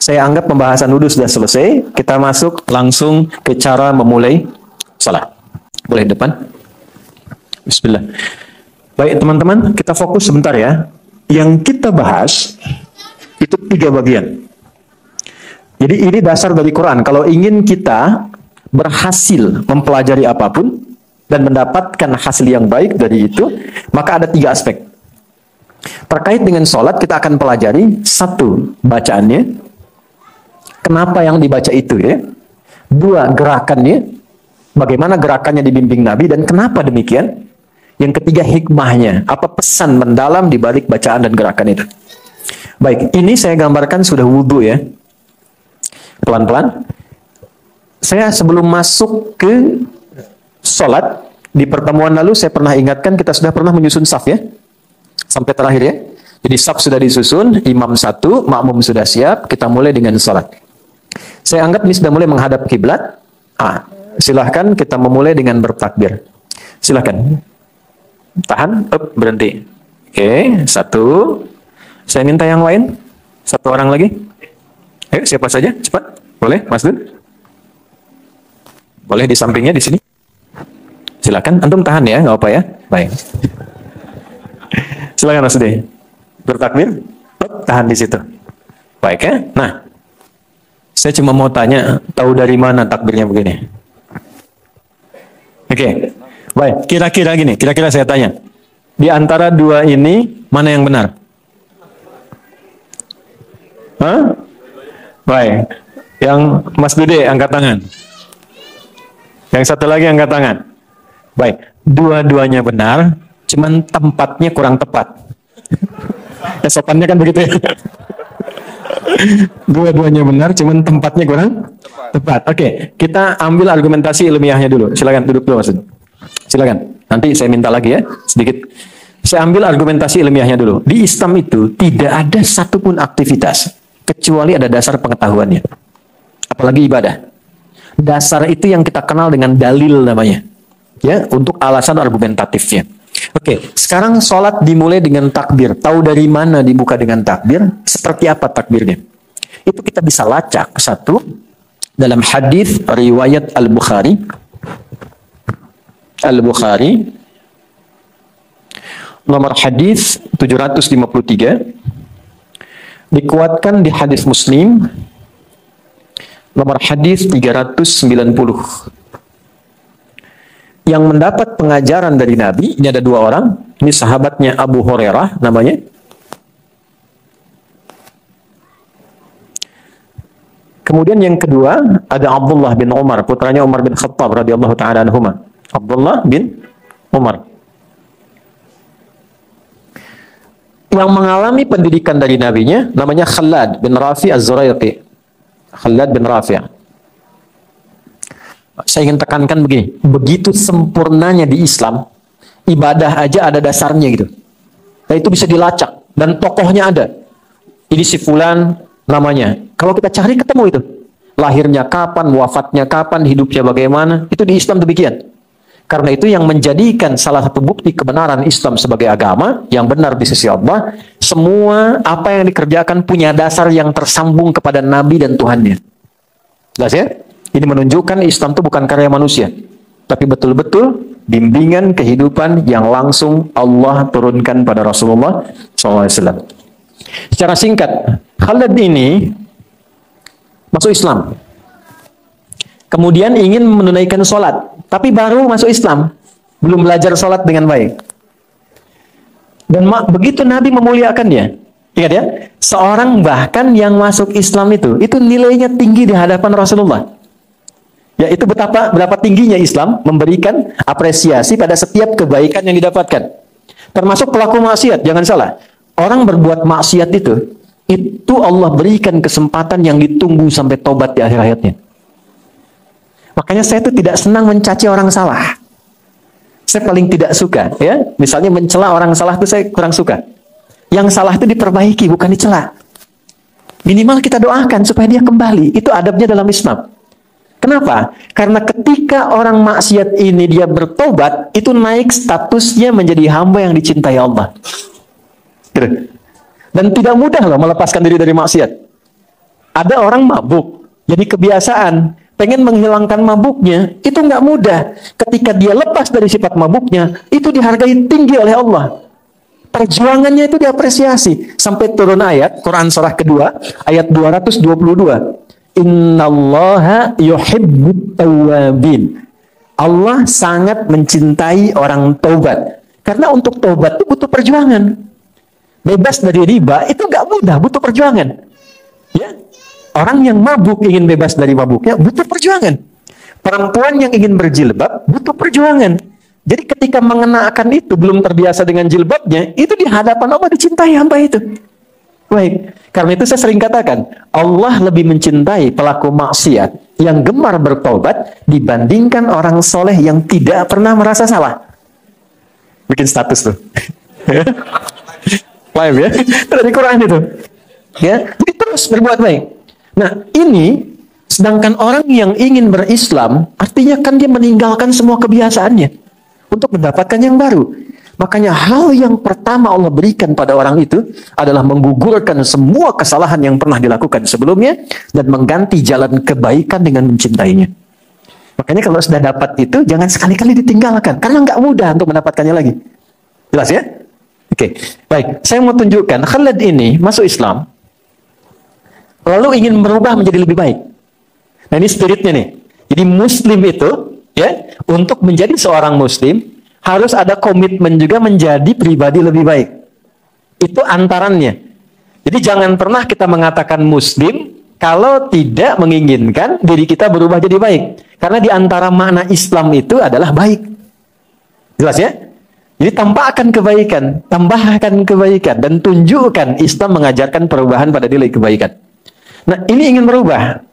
Saya anggap pembahasan wudhu sudah selesai. Kita masuk langsung ke cara memulai salat. Boleh depan? Bismillah. Baik teman-teman, kita fokus sebentar ya. Yang kita bahas itu 3 bagian. Jadi ini dasar dari Quran. Kalau ingin kita berhasil mempelajari apapun dan mendapatkan hasil yang baik dari itu, maka ada 3 aspek. Terkait dengan sholat, kita akan pelajari 1, bacaannya. Kenapa yang dibaca itu ya? 2, gerakannya. Bagaimana gerakannya dibimbing Nabi dan kenapa demikian? Yang ketiga, hikmahnya. Apa pesan mendalam di balik bacaan dan gerakan itu? Baik, ini saya gambarkan sudah wudhu ya. Pelan-pelan. Saya sebelum masuk ke sholat, di pertemuan lalu saya pernah ingatkan kita sudah pernah menyusun saf ya. Sampai terakhir ya. Jadi saf sudah disusun, imam 1, makmum sudah siap, kita mulai dengan sholat. Saya anggap ini sudah mulai menghadap kiblat. Silahkan kita memulai dengan bertakbir. Silahkan. Tahan, berhenti. Oke, 1. Saya minta yang lain. 1 orang lagi. Ayo, siapa saja? Cepat. Boleh, Mas Dun? Boleh di sampingnya, di sini. Silakan, antum tahan ya, nggak apa ya. Baik. Silakan Mas Dun. Bertakbir, tahan di situ. Baik ya. Nah, saya cuma mau tanya, tahu dari mana takbirnya begini? Oke. Baik, kira-kira gini, kira-kira saya tanya. Di antara 2 ini, mana yang benar? Hah? Baik. Yang Mas Dude angkat tangan. Yang satu lagi angkat tangan. Baik, dua-duanya benar, cuman tempatnya kurang tepat. Sopannya kan begitu ya. Dua-duanya benar, cuman tempatnya kurang tepat. Oke, kita ambil argumentasi ilmiahnya dulu. Silakan duduk dulu Mas Dude. Silakan. Nanti saya minta lagi ya, sedikit. Saya ambil argumentasi ilmiahnya dulu. Di Islam itu tidak ada satupun aktivitas kecuali ada dasar pengetahuannya. Apalagi ibadah. Dasar itu yang kita kenal dengan dalil namanya. Ya, untuk alasan argumentatifnya. Oke, sekarang sholat dimulai dengan takbir. Tahu dari mana dibuka dengan takbir? Seperti apa takbirnya? Itu kita bisa lacak. 1, dalam hadis riwayat Al-Bukhari. Al-Bukhari nomor hadis 753, dikuatkan di hadis Muslim nomor hadis 390. Yang mendapat pengajaran dari Nabi, ini ada 2 orang, ini sahabatnya Abu Hurairah namanya. Kemudian yang kedua ada Abdullah bin Umar, putranya Umar bin Khattab radhiyallahu taala anhuma. Abdullah bin Umar. Yang mengalami pendidikan dari nabinya namanya Khalad bin Rafi Az-Zuraiqi. Khalad bin Rafi. Saya ingin tekankan begini, begitu sempurnanya di Islam, ibadah aja ada dasarnya gitu. Nah, itu bisa dilacak dan tokohnya ada. Ini si fulan namanya. Kalau kita cari ketemu itu. Lahirnya kapan, wafatnya kapan, hidupnya bagaimana, itu di Islam demikian. Karena itu yang menjadikan salah satu bukti kebenaran Islam sebagai agama yang benar di sisi Allah, semua apa yang dikerjakan punya dasar yang tersambung kepada Nabi dan Tuhannya. Jelas ya? Ini menunjukkan Islam itu bukan karya manusia, tapi betul-betul bimbingan kehidupan yang langsung Allah turunkan pada Rasulullah SAW. Secara singkat, Khalid ini masuk Islam. Kemudian ingin menunaikan sholat, tapi baru masuk Islam, belum belajar sholat dengan baik. Dan begitu Nabi memuliakannya, ingat ya, seorang bahkan yang masuk Islam itu nilainya tinggi di hadapan Rasulullah. Ya, itu berapa tingginya Islam memberikan apresiasi pada setiap kebaikan yang didapatkan. Termasuk pelaku maksiat, jangan salah. Orang berbuat maksiat itu Allah berikan kesempatan yang ditunggu sampai tobat di akhir hayatnya. Makanya saya itu tidak senang mencaci orang salah. Saya paling tidak suka, ya. Misalnya mencela orang salah itu saya kurang suka. Yang salah itu diperbaiki, bukan dicela. Minimal kita doakan supaya dia kembali. Itu adabnya dalam Islam. Kenapa? Karena ketika orang maksiat ini dia bertobat, itu naik statusnya menjadi hamba yang dicintai Allah. Dan tidak mudah loh melepaskan diri dari maksiat. Ada orang mabuk, jadi kebiasaan, pengen menghilangkan mabuknya, itu nggak mudah. Ketika dia lepas dari sifat mabuknya, itu dihargai tinggi oleh Allah. Perjuangannya itu diapresiasi. Sampai turun ayat, Quran surah kedua, ayat 222. Innallaha yuhibbut tawwabin. Allah sangat mencintai orang taubat. Karena untuk taubat itu butuh perjuangan. Bebas dari riba itu nggak mudah, butuh perjuangan. Ya, orang yang mabuk ingin bebas dari mabuknya butuh perjuangan. Perempuan yang ingin berjilbab butuh perjuangan. Jadi ketika mengenakan itu belum terbiasa dengan jilbabnya, itu di hadapan Allah dicintai hamba itu. Baik, karena itu saya sering katakan, Allah lebih mencintai pelaku maksiat yang gemar bertobat dibandingkan orang soleh yang tidak pernah merasa salah. Bikin status tuh. Live ya, dari Quran itu. Ya, jadi terus berbuat baik. Nah, ini sedangkan orang yang ingin berislam, artinya kan dia meninggalkan semua kebiasaannya untuk mendapatkan yang baru. Makanya hal yang pertama Allah berikan pada orang itu adalah menggugurkan semua kesalahan yang pernah dilakukan sebelumnya dan mengganti jalan kebaikan dengan mencintainya. Makanya kalau sudah dapat itu, jangan sekali-kali ditinggalkan, karena nggak mudah untuk mendapatkannya lagi. Jelas ya? Oke, baik. Saya mau tunjukkan Khalid ini masuk Islam, lalu ingin berubah menjadi lebih baik. Nah ini spiritnya nih. Jadi Muslim itu, ya, untuk menjadi seorang Muslim harus ada komitmen juga menjadi pribadi lebih baik. Itu antarannya. Jadi jangan pernah kita mengatakan Muslim kalau tidak menginginkan diri kita berubah jadi baik. Karena di antara makna Islam itu adalah baik. Jelas ya? Jadi tambahkan kebaikan, dan tunjukkan Islam mengajarkan perubahan pada nilai kebaikan. Nah, ini ingin berubah.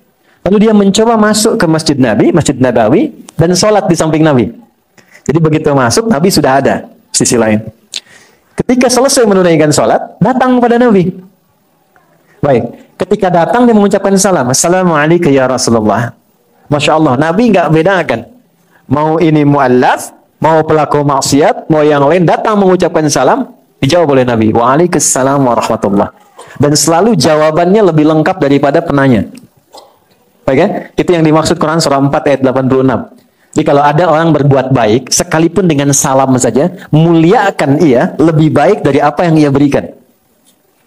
Lalu dia mencoba masuk ke Masjid Nabi, Masjid Nabawi, dan sholat di samping Nabi. Jadi begitu masuk, Nabi sudah ada sisi lain. Ketika selesai menunaikan sholat, datang pada Nabi. Baik, ketika datang dia mengucapkan salam. Assalamualaikum ya Rasulullah. Masya Allah, Nabi nggak bedakan. Mau ini mu'allaf, mau pelaku maksiat, mau yang lain, datang mengucapkan salam, dijawab oleh Nabi. Waalaikumsalam warahmatullah. Dan selalu jawabannya lebih lengkap daripada penanya. Baik ya? Itu yang dimaksud Quran surah 4 ayat 86. Jadi kalau ada orang berbuat baik, sekalipun dengan salam saja, muliakan ia lebih baik dari apa yang ia berikan.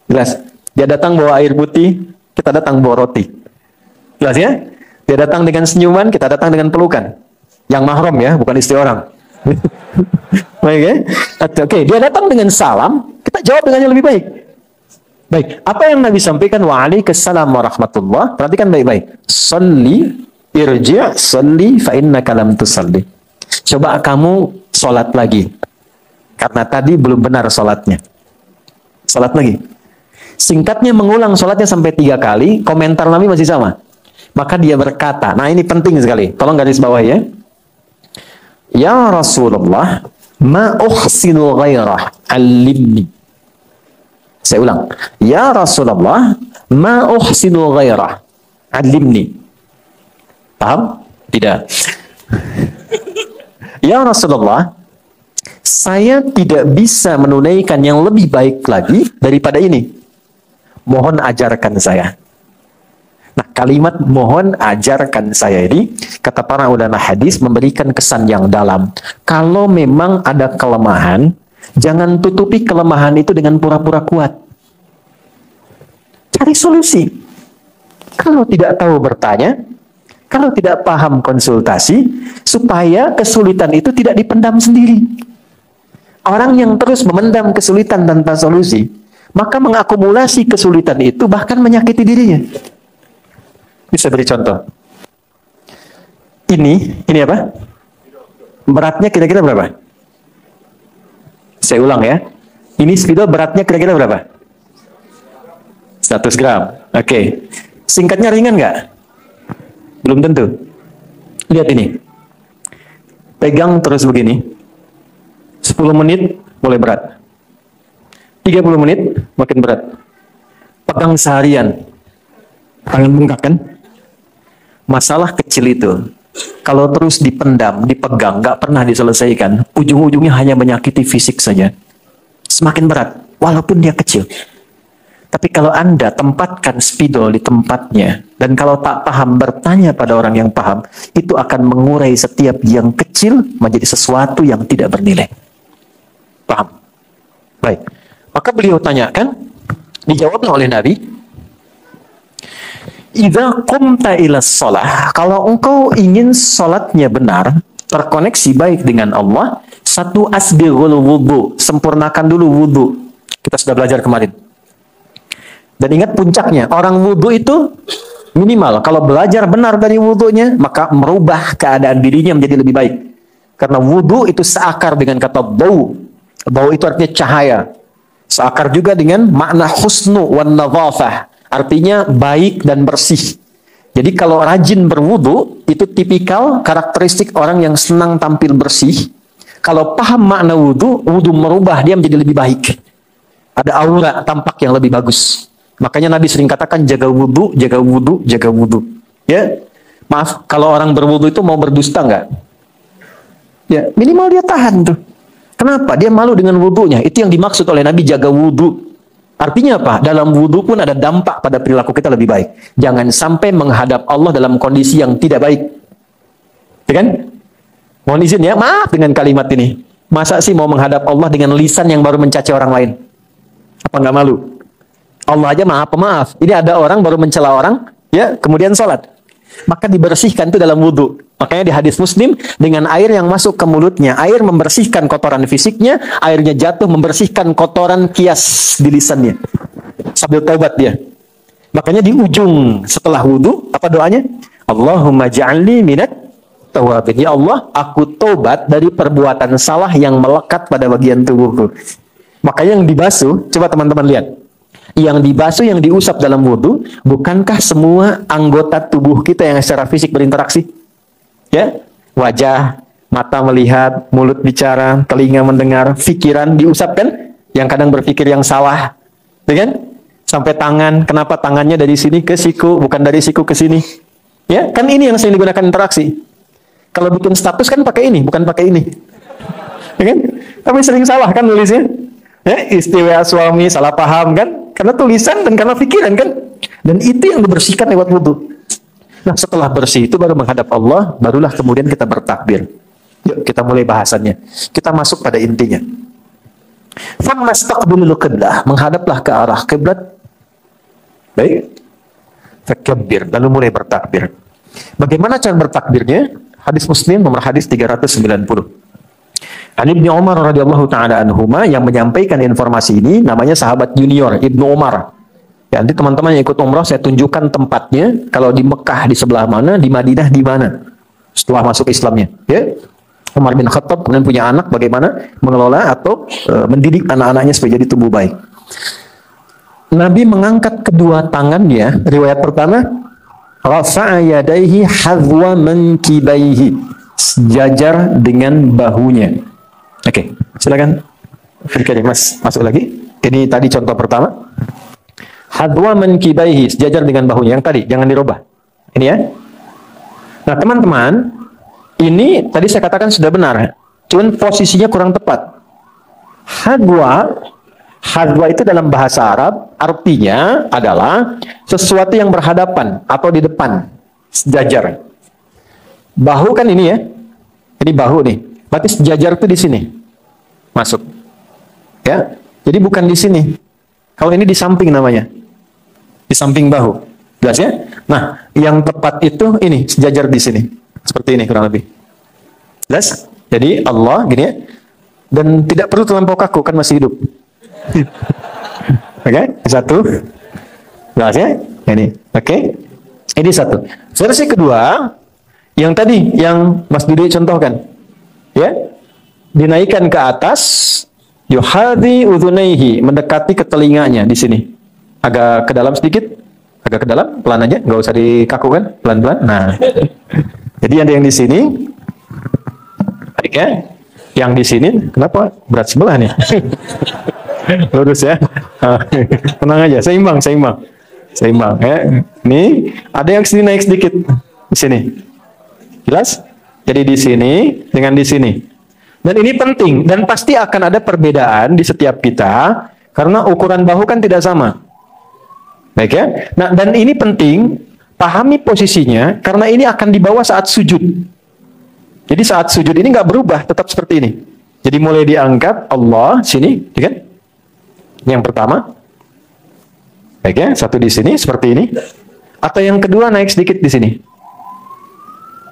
Jelas? Dia datang bawa air putih, kita datang bawa roti. Jelas ya? Dia datang dengan senyuman, kita datang dengan pelukan. Yang mahram ya, bukan istri orang. Baik ya? Oke, dia datang dengan salam, kita jawab dengan yang lebih baik. Baik, apa yang Nabi sampaikan? Waalaikumsalam warahmatullah. Perhatikan baik-baik. Salli, irji' salli fa innaka lam tusalli. Coba kamu sholat lagi. Karena tadi belum benar sholatnya. Sholat lagi. Singkatnya mengulang sholatnya sampai 3 kali, komentar Nabi masih sama. Maka dia berkata, nah ini penting sekali, tolong garis bawah ya. Ya Rasulullah, ma uhsinu ghairah, alimni. Saya ulang. Ya Rasulullah, ma uhsinu ghairah, alimni. Paham? Tidak. Ya Rasulullah, saya tidak bisa menunaikan yang lebih baik lagi daripada ini. Mohon ajarkan saya. Nah, kalimat mohon ajarkan saya ini, kata para ulama hadis, memberikan kesan yang dalam. Kalau memang ada kelemahan, jangan tutupi kelemahan itu dengan pura-pura kuat. Cari solusi. Kalau tidak tahu bertanya, kalau tidak paham konsultasi, supaya kesulitan itu tidak dipendam sendiri. Orang yang terus memendam kesulitan tanpa solusi, maka mengakumulasi kesulitan itu bahkan menyakiti dirinya. Bisa beri contoh. Ini apa? Beratnya kira-kira berapa? Saya ulang ya. Ini spidol beratnya kira-kira berapa? 100 gram. Oke. Singkatnya ringan nggak? Belum tentu. Lihat ini. Pegang terus begini. 10 menit mulai berat. 30 menit makin berat. Pegang seharian. Tangan bengkak kan? Masalah kecil itu, kalau terus dipendam, dipegang, nggak pernah diselesaikan, ujung-ujungnya hanya menyakiti fisik saja. Semakin berat, walaupun dia kecil. Tapi kalau Anda tempatkan spidol di tempatnya, dan kalau tak paham bertanya pada orang yang paham, itu akan mengurai setiap yang kecil menjadi sesuatu yang tidak bernilai. Paham? Baik. Maka beliau tanyakan, dijawabnya oleh Nabi, idza qumta ila shalah, kalau engkau ingin salatnya benar, terkoneksi baik dengan Allah, satu, asbighul wudu, sempurnakan dulu wudu. Kita sudah belajar kemarin. Dan ingat puncaknya, orang wudu itu minimal, kalau belajar benar dari wudunya, maka merubah keadaan dirinya menjadi lebih baik. Karena wudu itu seakar dengan kata bau. Bau itu artinya cahaya. Seakar juga dengan makna husnu wan nadhafah, artinya baik dan bersih. Jadi kalau rajin berwudu, itu tipikal karakteristik orang yang senang tampil bersih. Kalau paham makna wudu, wudu merubah dia menjadi lebih baik. Ada aura tampak yang lebih bagus. Makanya Nabi sering katakan jaga wudu, jaga wudu, jaga wudu. Ya, maaf kalau orang berwudu itu mau berdusta nggak? Ya, minimal dia tahan tuh. Kenapa? Dia malu dengan wudunya. Itu yang dimaksud oleh Nabi, jaga wudu. Artinya apa? Dalam wudu pun ada dampak pada perilaku kita lebih baik. Jangan sampai menghadap Allah dalam kondisi yang tidak baik. Ya kan? Mohon izin ya, maaf dengan kalimat ini. Masa sih mau menghadap Allah dengan lisan yang baru mencaci orang lain? Apa nggak malu? Allah aja maaf. Ini ada orang baru mencela orang, ya, kemudian sholat. Maka dibersihkan itu dalam wudu. Makanya di hadis Muslim, dengan air yang masuk ke mulutnya, air membersihkan kotoran fisiknya, airnya jatuh membersihkan kotoran kias di lisannya. Sambil taubat dia. Makanya di ujung setelah wudu, apa doanya? Allahumma ja'alni minat tawabin. Ya Allah, aku tobat dari perbuatan salah yang melekat pada bagian tubuhku. Makanya yang dibasuh, coba teman-teman lihat. Yang dibasuh, yang diusap dalam wudu, bukankah semua anggota tubuh kita yang secara fisik berinteraksi? Ya, wajah, mata melihat, mulut bicara, telinga mendengar, pikiran diusap kan? Yang kadang berpikir yang salah, ya kan? Sampai tangan, kenapa tangannya dari sini ke siku, bukan dari siku ke sini? Ya, kan ini yang sering digunakan interaksi. Kalau bikin status kan pakai ini, bukan pakai ini. Ya kan? Tapi sering salah kan nulisnya? Ya, istiwa suami, salah paham kan? Karena tulisan dan karena pikiran kan? Dan itu yang dibersihkan lewat wudu. Nah, setelah bersih itu baru menghadap Allah, barulah kemudian kita bertakbir. Yuk kita mulai bahasannya. Kita masuk pada intinya. Famastaqbilul qiblah, menghadaplah ke arah kiblat. Baik. Fakabbir, lalu mulai bertakbir. Bagaimana cara bertakbirnya? Hadis Muslim nomor hadis 390. Ibnu Umar radhiyallahu taala anhuma, yang menyampaikan informasi ini namanya sahabat junior Ibnu Umar. Ya, nanti teman-teman yang ikut umrah saya tunjukkan tempatnya. Kalau di Mekah di sebelah mana, di Madinah di mana. Setelah masuk Islamnya, ya. Umar bin Khattab kemudian punya anak, bagaimana mengelola atau mendidik anak-anaknya supaya jadi tumbuh baik. Nabi mengangkat kedua tangannya. Riwayat pertama, rafa'a yadaihi hadwa mankibaihi, sejajar dengan bahunya. Oke, silakan. Oke, Mas, masuk lagi. Ini tadi contoh pertama. Hadwa mankibaihi, sejajar dengan bahunya. Yang tadi, jangan dirubah. Ini ya. Nah, teman-teman, ini tadi saya katakan sudah benar. Cuman posisinya kurang tepat. Hadwa itu dalam bahasa Arab, artinya adalah sesuatu yang berhadapan atau di depan. Sejajar. Bahu kan ini ya. Ini bahu nih. Berarti sejajar itu di sini. Masuk. Ya. Jadi bukan di sini. Kalau ini di samping namanya. Di samping bahu. Jelas ya? Nah, yang tepat itu ini, sejajar di sini. Seperti ini kurang lebih. Jelas? Jadi Allah gini ya. Dan tidak perlu terlampau kaku, kan masih hidup. Oke, satu. Jelas ya? Ini. Oke. Ini satu. Versi kedua, yang tadi yang Mas Dudi contohkan. Ya, dinaikkan ke atas, yuhadhi udhunaihi, mendekati ke telinganya di sini, agak ke dalam sedikit, agak ke dalam, pelan aja, nggak usah dikakukan, pelan-pelan. Nah, jadi ada yang di sini, baik ya, yang di sini, kenapa berat sebelah nih? Lurus ya, tenang aja, seimbang. Ya, ini ada yang sini naik sedikit, di sini, jelas? Jadi di sini dengan di sini. Dan ini penting dan pasti akan ada perbedaan di setiap kita karena ukuran bahu kan tidak sama. Baik ya. Nah, dan ini penting, pahami posisinya, karena ini akan dibawa saat sujud. Jadi saat sujud ini nggak berubah, tetap seperti ini. Jadi mulai diangkat, Allah, sini, ya kan? Yang pertama. Baik ya, satu di sini, seperti ini. Atau yang kedua, naik sedikit di sini.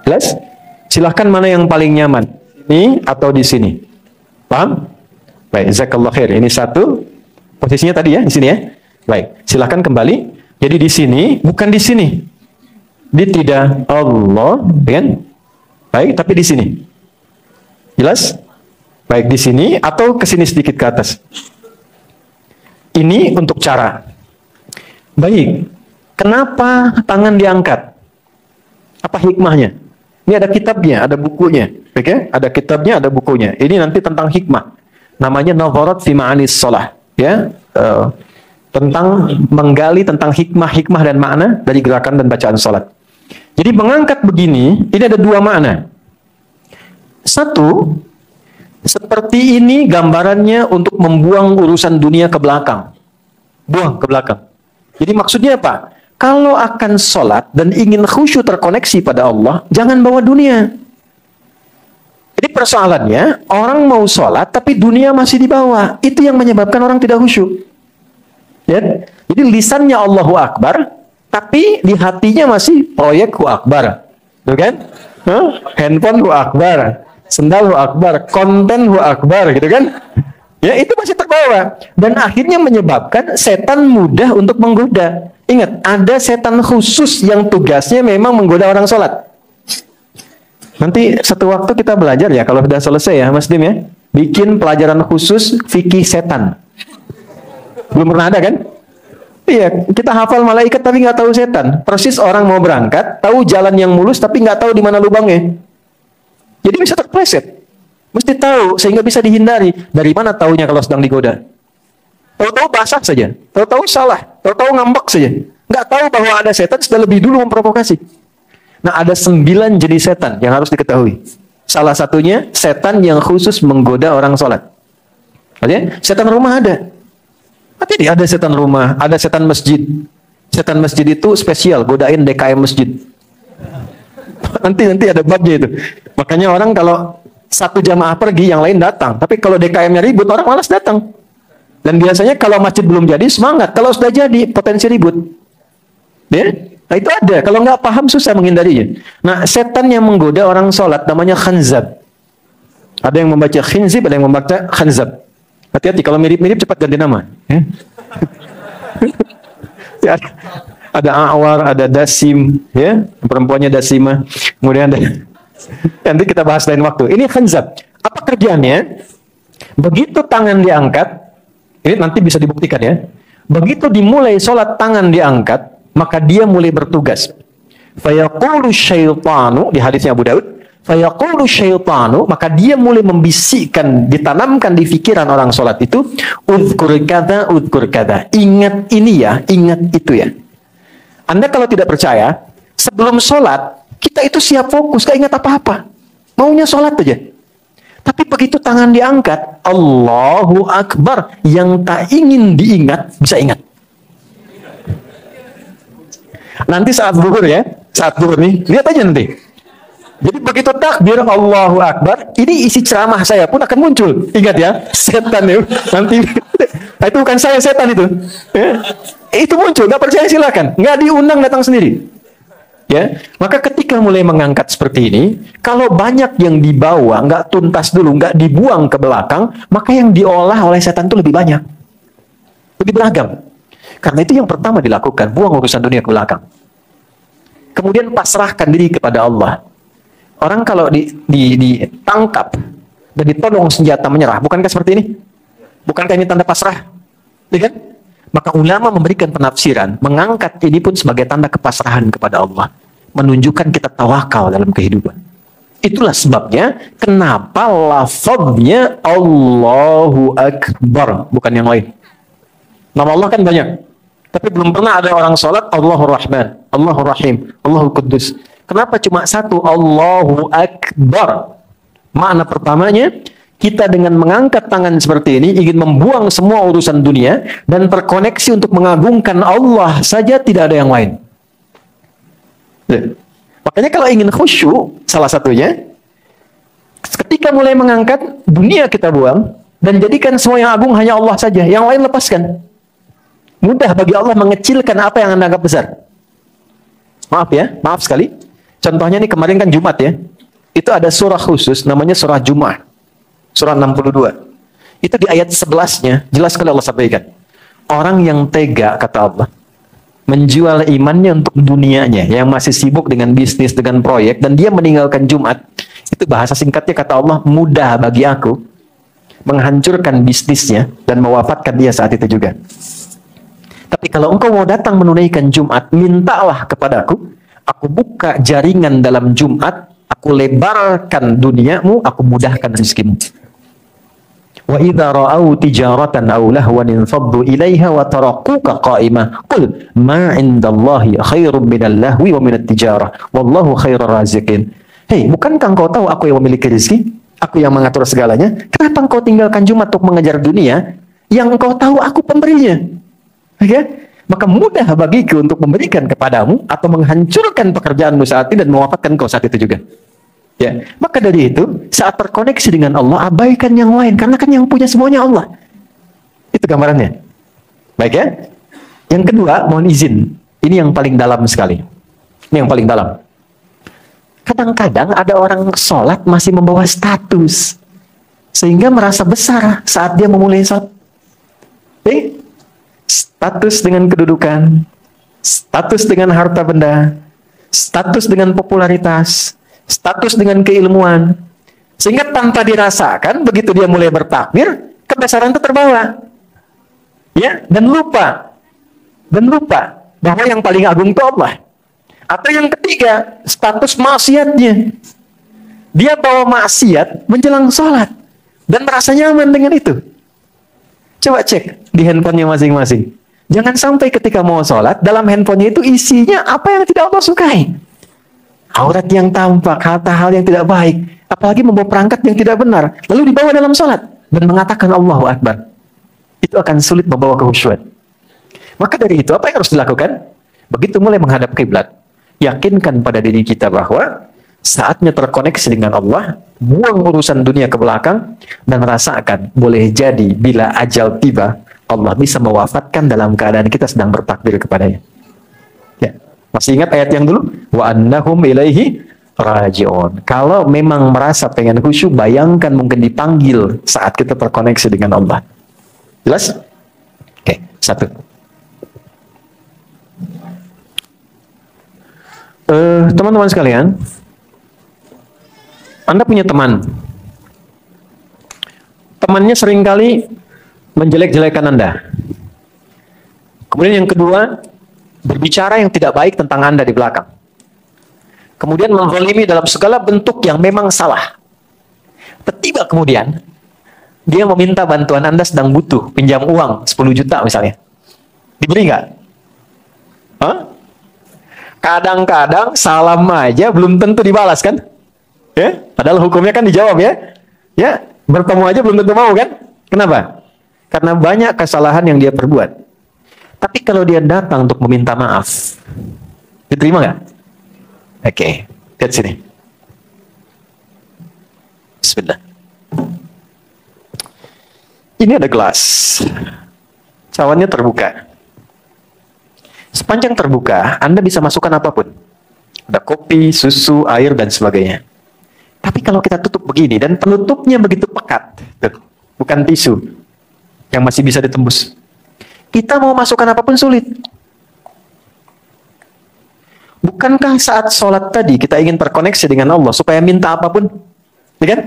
Jelas? Silahkan mana yang paling nyaman. Ini atau di sini. Paham? Baik, jazakallah khair. Ini satu. Posisinya tadi ya, di sini ya. Baik, silahkan kembali. Jadi di sini, bukan di sini. Di tidak Allah, kan? Baik, tapi di sini. Jelas? Baik, di sini atau ke sini sedikit ke atas. Ini untuk cara. Baik, kenapa tangan diangkat? Apa hikmahnya? Ini ada kitabnya, ada bukunya. Baik ya? Ada kitabnya, ada bukunya. Ini nanti tentang hikmah. Namanya Nadharat fi Ma'anis Shalah. Ya, tentang menggali tentang hikmah-hikmah dan makna dari gerakan dan bacaan salat. Jadi mengangkat begini, ini ada dua makna. Satu, seperti ini gambarannya untuk membuang urusan dunia ke belakang. Buang ke belakang. Jadi maksudnya apa? Kalau akan salat dan ingin khusyuk terkoneksi pada Allah, jangan bawa dunia. Jadi persoalannya, orang mau sholat tapi dunia masih dibawa. Itu yang menyebabkan orang tidak khusyuk. Ya? Jadi lisannya Allahu Akbar, tapi di hatinya masih proyek Hu Akbar. Tuh kan? Handphone Hu Akbar, sendal Hu Akbar, konten Hu Akbar, gitu kan? Ya, itu masih terbawa. Dan akhirnya menyebabkan setan mudah untuk menggoda. Ingat, ada setan khusus yang tugasnya memang menggoda orang sholat. Nanti satu waktu kita belajar ya, kalau sudah selesai ya Mas Dim ya, bikin pelajaran khusus fikih setan. Belum pernah ada kan? Iya, kita hafal malaikat tapi nggak tahu setan. Persis orang mau berangkat, tahu jalan yang mulus tapi nggak tahu di mana lubangnya. Jadi bisa terpleset. Mesti tahu sehingga bisa dihindari. Dari mana taunya kalau sedang digoda? Tahu-tahu basah saja, tahu-tahu salah, tahu-tahu ngambek saja. Nggak tahu bahwa ada setan sudah lebih dulu memprovokasi. Nah, ada 9 jenis setan yang harus diketahui. Salah satunya, setan yang khusus menggoda orang sholat. Artinya, setan rumah ada. Artinya ada setan rumah, ada setan masjid. Setan masjid itu spesial, godain DKM masjid. Nanti ada babnya itu. Makanya orang kalau satu jamaah pergi, yang lain datang. Tapi kalau DKM-nya ribut, orang malas datang. Dan biasanya kalau masjid belum jadi, semangat. Kalau sudah jadi, potensi ribut. Ya? Nah itu ada, kalau nggak paham susah menghindarinya. Nah setan yang menggoda orang sholat namanya khanzab. Ada yang membaca khinzib, ada yang membaca khanzab. Hati-hati, kalau mirip-mirip cepat ganti nama. Ya, ada Awar, ada Dasim, ya perempuannya Dasima. Kemudian ada, nanti kita bahas lain waktu. Ini khanzab. Apa kerjaannya? Begitu tangan diangkat, ini nanti bisa dibuktikan ya. Begitu dimulai sholat tangan diangkat, maka dia mulai bertugas. Fayaqulu syaitanu, di hadisnya Abu Daud, fayaqulu syaitanu, maka dia mulai membisikkan, ditanamkan di pikiran orang sholat itu, udhkur kada, ingat ini ya, ingat itu ya. Anda kalau tidak percaya, sebelum sholat, kita itu siap fokus, gak ingat apa-apa. Maunya sholat aja. Tapi begitu tangan diangkat, Allahu Akbar, yang tak ingin diingat, bisa ingat. Nanti saat zuhur ya, saat zuhur nih, lihat aja nanti. Jadi begitu takbir Allahu Akbar, ini isi ceramah saya pun akan muncul. Ingat ya, setan ya. Nanti, itu bukan saya, setan itu. Ya. Itu muncul, nggak percaya silakan. Nggak diundang, datang sendiri. Ya, maka ketika mulai mengangkat seperti ini, kalau banyak yang dibawa, nggak tuntas dulu, nggak dibuang ke belakang, maka yang diolah oleh setan itu lebih banyak, lebih beragam. Karena itu yang pertama dilakukan, buang urusan dunia ke belakang. Kemudian pasrahkan diri kepada Allah. Orang kalau ditangkap dan ditodong senjata menyerah, bukankah seperti ini? Bukankah ini tanda pasrah? Ya kan? Maka ulama memberikan penafsiran, mengangkat ini pun sebagai tanda kepasrahan kepada Allah. Menunjukkan kita tawakal dalam kehidupan. Itulah sebabnya kenapa lafaznya Allahu Akbar, bukan yang lain. Nama Allah kan banyak. Tapi belum pernah ada orang sholat Allahur Rahman, Allahur Rahim, Allahul Quddus. Kenapa cuma satu Allahu Akbar? Makna pertamanya, Kita dengan mengangkat tangan seperti ini ingin membuang semua urusan dunia dan terkoneksi untuk mengagungkan Allah saja, tidak ada yang lain. Makanya kalau ingin khusyuk, salah satunya ketika mulai mengangkat dunia kita buang dan jadikan semua yang agung hanya Allah saja, yang lain lepaskan. Mudah bagi Allah mengecilkan apa yang Anda anggap besar. Maaf ya, maaf sekali. Contohnya nih kemarin kan Jumat ya. Itu ada surah khusus namanya surah Jumat. Surah 62. Itu di ayat 11-nya jelas sekali Allah sampaikan. Orang yang tega, kata Allah, menjual imannya untuk dunianya, yang masih sibuk dengan bisnis, dengan proyek, dan dia meninggalkan Jumat. Itu bahasa singkatnya, kata Allah, mudah bagi aku menghancurkan bisnisnya dan mewafatkan dia saat itu juga. Tapi kalau engkau mau datang menunaikan Jumat, mintalah kepadaku, aku buka jaringan dalam Jumat, aku lebarkan duniamu, aku mudahkan rezekimu. Wa idza ra'au tijaratan aw lahwan infaddu ilaiha wa tarakuka qa'imah qul ma 'indallahi khairum minal lahwi wa minat tijarah wallahu khairur raziqin. Hei, bukankah engkau tahu aku yang memiliki rezeki? Aku yang mengatur segalanya. Kenapa engkau tinggalkan Jumat untuk mengejar dunia yang engkau tahu aku pemberinya? Okay? Maka mudah bagiku untuk memberikan kepadamu atau menghancurkan pekerjaanmu saat ini dan mewafatkan kau saat itu juga. Ya, maka dari itu saat terkoneksi dengan Allah, abaikan yang lain karena kan yang punya semuanya Allah. Itu gambarannya. Baik ya. Yang kedua, mohon izin. Ini yang paling dalam sekali. Ini yang paling dalam. Kadang-kadang ada orang sholat masih membawa status sehingga merasa besar saat dia memulai sholat. Status dengan kedudukan, status dengan harta benda, status dengan popularitas, status dengan keilmuan, sehingga tanpa dirasakan begitu dia mulai bertakbir, kebesaran itu terbawa, ya, dan lupa bahwa yang paling agung itu Allah. Atau yang ketiga, status maksiatnya, dia bawa maksiat menjelang sholat dan merasa nyaman dengan itu. Coba cek di handphonenya masing-masing. Jangan sampai ketika mau sholat dalam handphonenya itu isinya apa yang tidak Allah sukai. Aurat yang tampak, hal yang tidak baik, apalagi membawa perangkat yang tidak benar, lalu dibawa dalam sholat dan mengatakan Allahu Akbar. Itu akan sulit membawa kehusyuan. Maka dari itu apa yang harus dilakukan? Begitu mulai menghadap kiblat, yakinkan pada diri kita bahwa saatnya terkoneksi dengan Allah, buang urusan dunia ke belakang dan rasakan boleh jadi bila ajal tiba Allah bisa mewafatkan dalam keadaan kita sedang bertakbir kepadanya. Ya. Masih ingat ayat yang dulu? Wa annahum ilaihi raji'un. Kalau memang merasa pengen khusyuk, bayangkan mungkin dipanggil saat kita terkoneksi dengan Allah. Jelas? Oke, satu. Teman-teman sekalian, Anda punya teman. Temannya seringkali menjelek-jelekan Anda. Kemudian yang kedua, berbicara yang tidak baik tentang Anda di belakang. Kemudian menzalimi dalam segala bentuk yang memang salah. Tiba kemudian, dia meminta bantuan Anda sedang butuh, pinjam uang 10 juta misalnya. Diberi nggak? Hah? Kadang-kadang salam aja belum tentu dibalas kan? Ya? Padahal hukumnya kan dijawab ya. Ya, bertemu aja belum tentu mau kan? Kenapa? Karena banyak kesalahan yang dia perbuat. Tapi kalau dia datang untuk meminta maaf, diterima nggak? Oke, lihat sini. Bismillah. Ini ada gelas. Cawannya terbuka. Sepanjang terbuka, Anda bisa masukkan apapun. Ada kopi, susu, air, dan sebagainya. Tapi kalau kita tutup begini, dan penutupnya begitu pekat, tuh, bukan tisu, yang masih bisa ditembus. Kita mau masukkan apapun sulit. Bukankah saat sholat tadi kita ingin terkoneksi dengan Allah supaya minta apapun? Ya kan?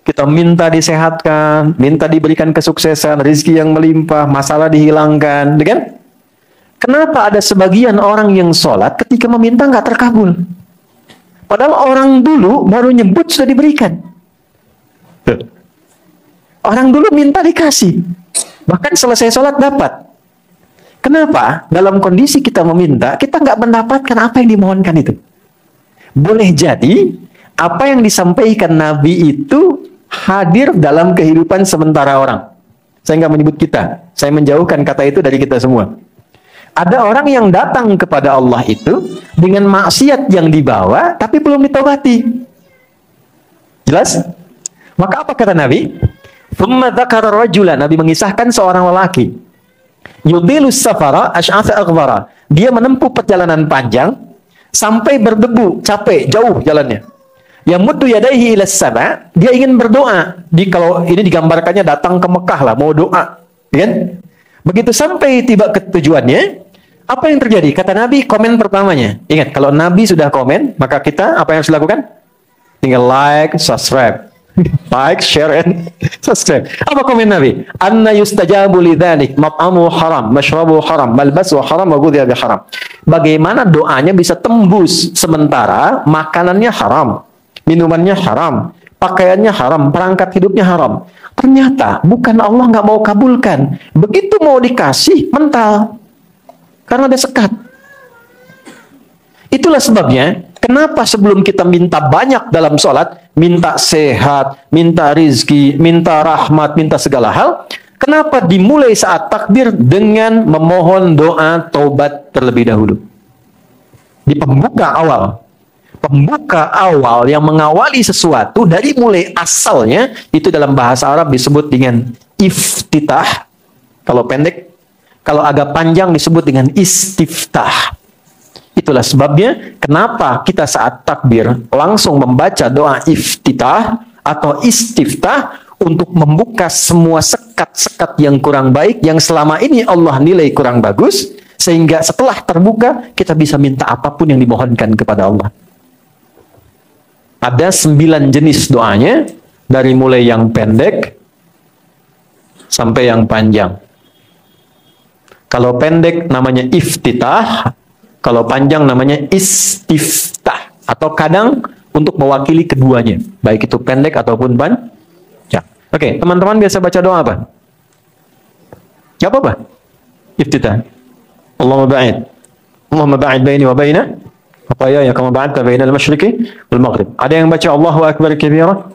Kita minta disehatkan, minta diberikan kesuksesan, rezeki yang melimpah, masalah dihilangkan, ya kan? Kenapa ada sebagian orang yang sholat ketika meminta nggak terkabul? Padahal orang dulu baru nyebut sudah diberikan. Orang dulu minta dikasih. Bahkan selesai sholat dapat. Kenapa? Dalam kondisi kita meminta, kita nggak mendapatkan apa yang dimohonkan itu. Boleh jadi, apa yang disampaikan Nabi itu hadir dalam kehidupan sementara orang. Saya nggak menyebut kita, saya menjauhkan kata itu dari kita semua. Ada orang yang datang kepada Allah itu dengan maksiat yang dibawa, tapi belum ditobati. Jelas? Maka apa kata Nabi? Thumma dzakara rajulan, Nabi mengisahkan seorang lelaki. Yudilus safara asy'atha aghbara. Dia menempuh perjalanan panjang sampai berdebu, capek, jauh jalannya. Yamuddu yadayhi ilas sama, dia ingin berdoa. Kalau ini digambarkannya datang ke Mekah lah, mau doa, kan? Begitu sampai tiba ke tujuannya, apa yang terjadi? Kata Nabi, komen pertamanya. Ingat, kalau Nabi sudah komen, maka kita apa yang harus dilakukan? Tinggal like, subscribe. Like, share, and subscribe. Apa komen Nabi? Anna yustajabu lidzalik, mat'amu haram, mashrabu haram, malbasu haram, wa ghudhiya bi haram. Bagaimana doanya bisa tembus sementara makanannya haram, minumannya haram, pakaiannya haram, perangkat hidupnya haram. Ternyata bukan Allah nggak mau kabulkan. Begitu mau dikasih, mental. Karena ada sekat. Itulah sebabnya, kenapa sebelum kita minta banyak dalam sholat, minta sehat, minta rizki, minta rahmat, minta segala hal, kenapa dimulai saat takbir dengan memohon doa taubat terlebih dahulu? Di pembuka awal. Pembuka awal yang mengawali sesuatu dari mulai asalnya, itu dalam bahasa Arab disebut dengan iftitah. Kalau pendek, kalau agak panjang disebut dengan istiftah. Itulah sebabnya kenapa kita saat takbir langsung membaca doa iftitah atau istiftah untuk membuka semua sekat-sekat yang kurang baik yang selama ini Allah nilai kurang bagus, sehingga setelah terbuka kita bisa minta apapun yang dimohonkan kepada Allah. Ada 9 jenis doanya, dari mulai yang pendek sampai yang panjang. Kalau pendek namanya iftitah, kalau panjang namanya istiftah, atau kadang untuk mewakili keduanya, baik itu pendek ataupun panjang. Oke, teman-teman biasa baca doa apa? Gak apa-apa. Iftitah. Allahumma ba'id baini wa baina khataaya kama ba'adta baina al-masyriqi wal maghrib. Ada yang baca Allahu akbar kabira,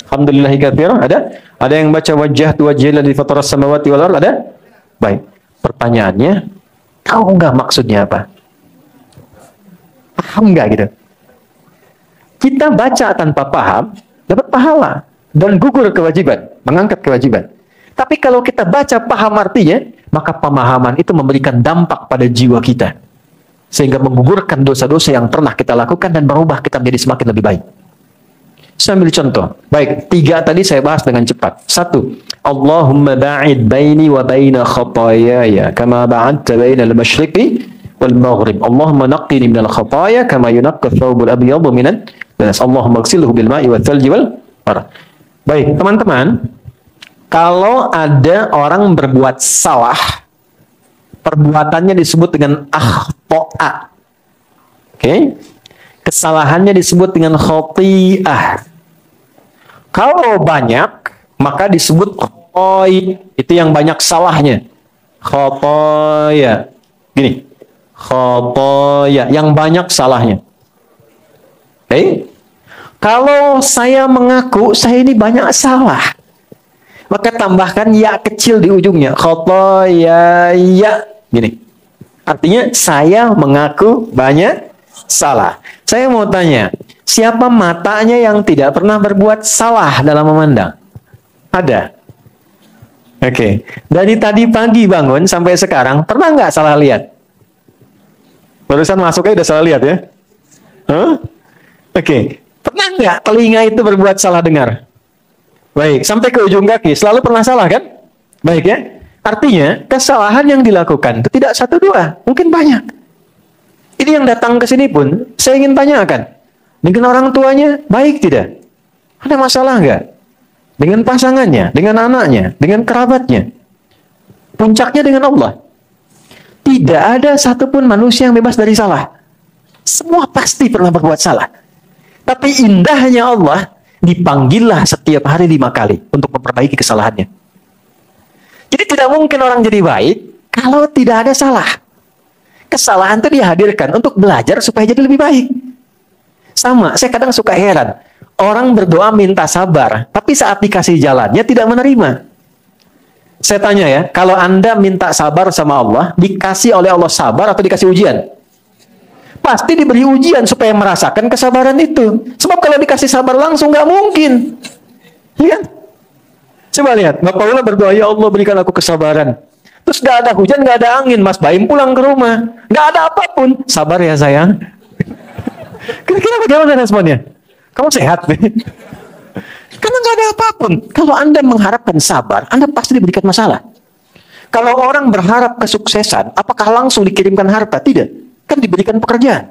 alhamdulillahi katsira, ada? Ada yang baca wajjahtu wajhiya alladzi fatara as-samawati wal ardh, ada? Baik. Pertanyaannya, tahu nggak maksudnya apa? Paham nggak gitu? Kita baca tanpa paham, dapat pahala dan gugur kewajiban, mengangkat kewajiban. Tapi kalau kita baca paham artinya, maka pemahaman itu memberikan dampak pada jiwa kita, sehingga menggugurkan dosa-dosa yang pernah kita lakukan dan merubah kita menjadi semakin lebih baik. Saya ambil contoh. Baik, 3 tadi saya bahas dengan cepat. 1. Allahumma ba'id baini wa baina khataayaya kama ba'adta baina al-masyriqi wal maghrib. Allahumma naqqini minal khataaya kama yunaqqa thawbul abyadu minan danas. Allahumma ighsilhu bil ma'i wal thalji wal barad. Baik, teman-teman, kalau ada orang berbuat salah, perbuatannya disebut dengan akhta'a. Oke? Kesalahannya disebut dengan khati'ah. Kalau banyak, maka disebut khotoy. Itu yang banyak salahnya. Khotoya. Gini. Khotoya. Yang banyak salahnya. Oke? Kalau saya mengaku, saya ini banyak salah, maka tambahkan ya kecil di ujungnya. Khotoya. Ya. Gini. Artinya, saya mengaku banyak salah. Saya mau tanya, siapa matanya yang tidak pernah berbuat salah dalam memandang? Ada? Oke. Dari tadi pagi bangun sampai sekarang, pernah nggak salah lihat? Barusan masuknya udah salah lihat ya? Huh? Oke. Pernah nggak telinga itu berbuat salah dengar? Baik. Sampai ke ujung kaki, selalu pernah salah kan? Baik ya? Artinya, kesalahan yang dilakukan itu tidak 1, 2, mungkin banyak. Ini yang datang ke sini pun, saya ingin tanyakan, dengan orang tuanya baik tidak? Ada masalah nggak? Dengan pasangannya, dengan anaknya, dengan kerabatnya. Puncaknya dengan Allah. Tidak ada satupun manusia yang bebas dari salah. Semua pasti pernah berbuat salah. Tapi indahnya Allah, dipanggillah setiap hari 5 kali untuk memperbaiki kesalahannya. Jadi tidak mungkin orang jadi baik kalau tidak ada salah. Kesalahan itu dihadirkan untuk belajar supaya jadi lebih baik. Sama, saya kadang suka heran. Orang berdoa minta sabar, tapi saat dikasih jalannya tidak menerima. Saya tanya ya, kalau Anda minta sabar sama Allah, dikasih oleh Allah sabar atau dikasih ujian? Pasti diberi ujian supaya merasakan kesabaran itu. Sebab kalau dikasih sabar langsung nggak mungkin. Lihat. Coba lihat, Bapak Paula berdoa, ya Allah berikan aku kesabaran. Terus nggak ada hujan, nggak ada angin, Mas Baim pulang ke rumah, nggak ada apapun. Sabar ya sayang. Kira-kira bagaimana responnya? Kamu sehat nih? Karena nggak ada apapun. Kalau Anda mengharapkan sabar, Anda pasti diberikan masalah. Kalau orang berharap kesuksesan, apakah langsung dikirimkan harta? Tidak. Kan diberikan pekerjaan.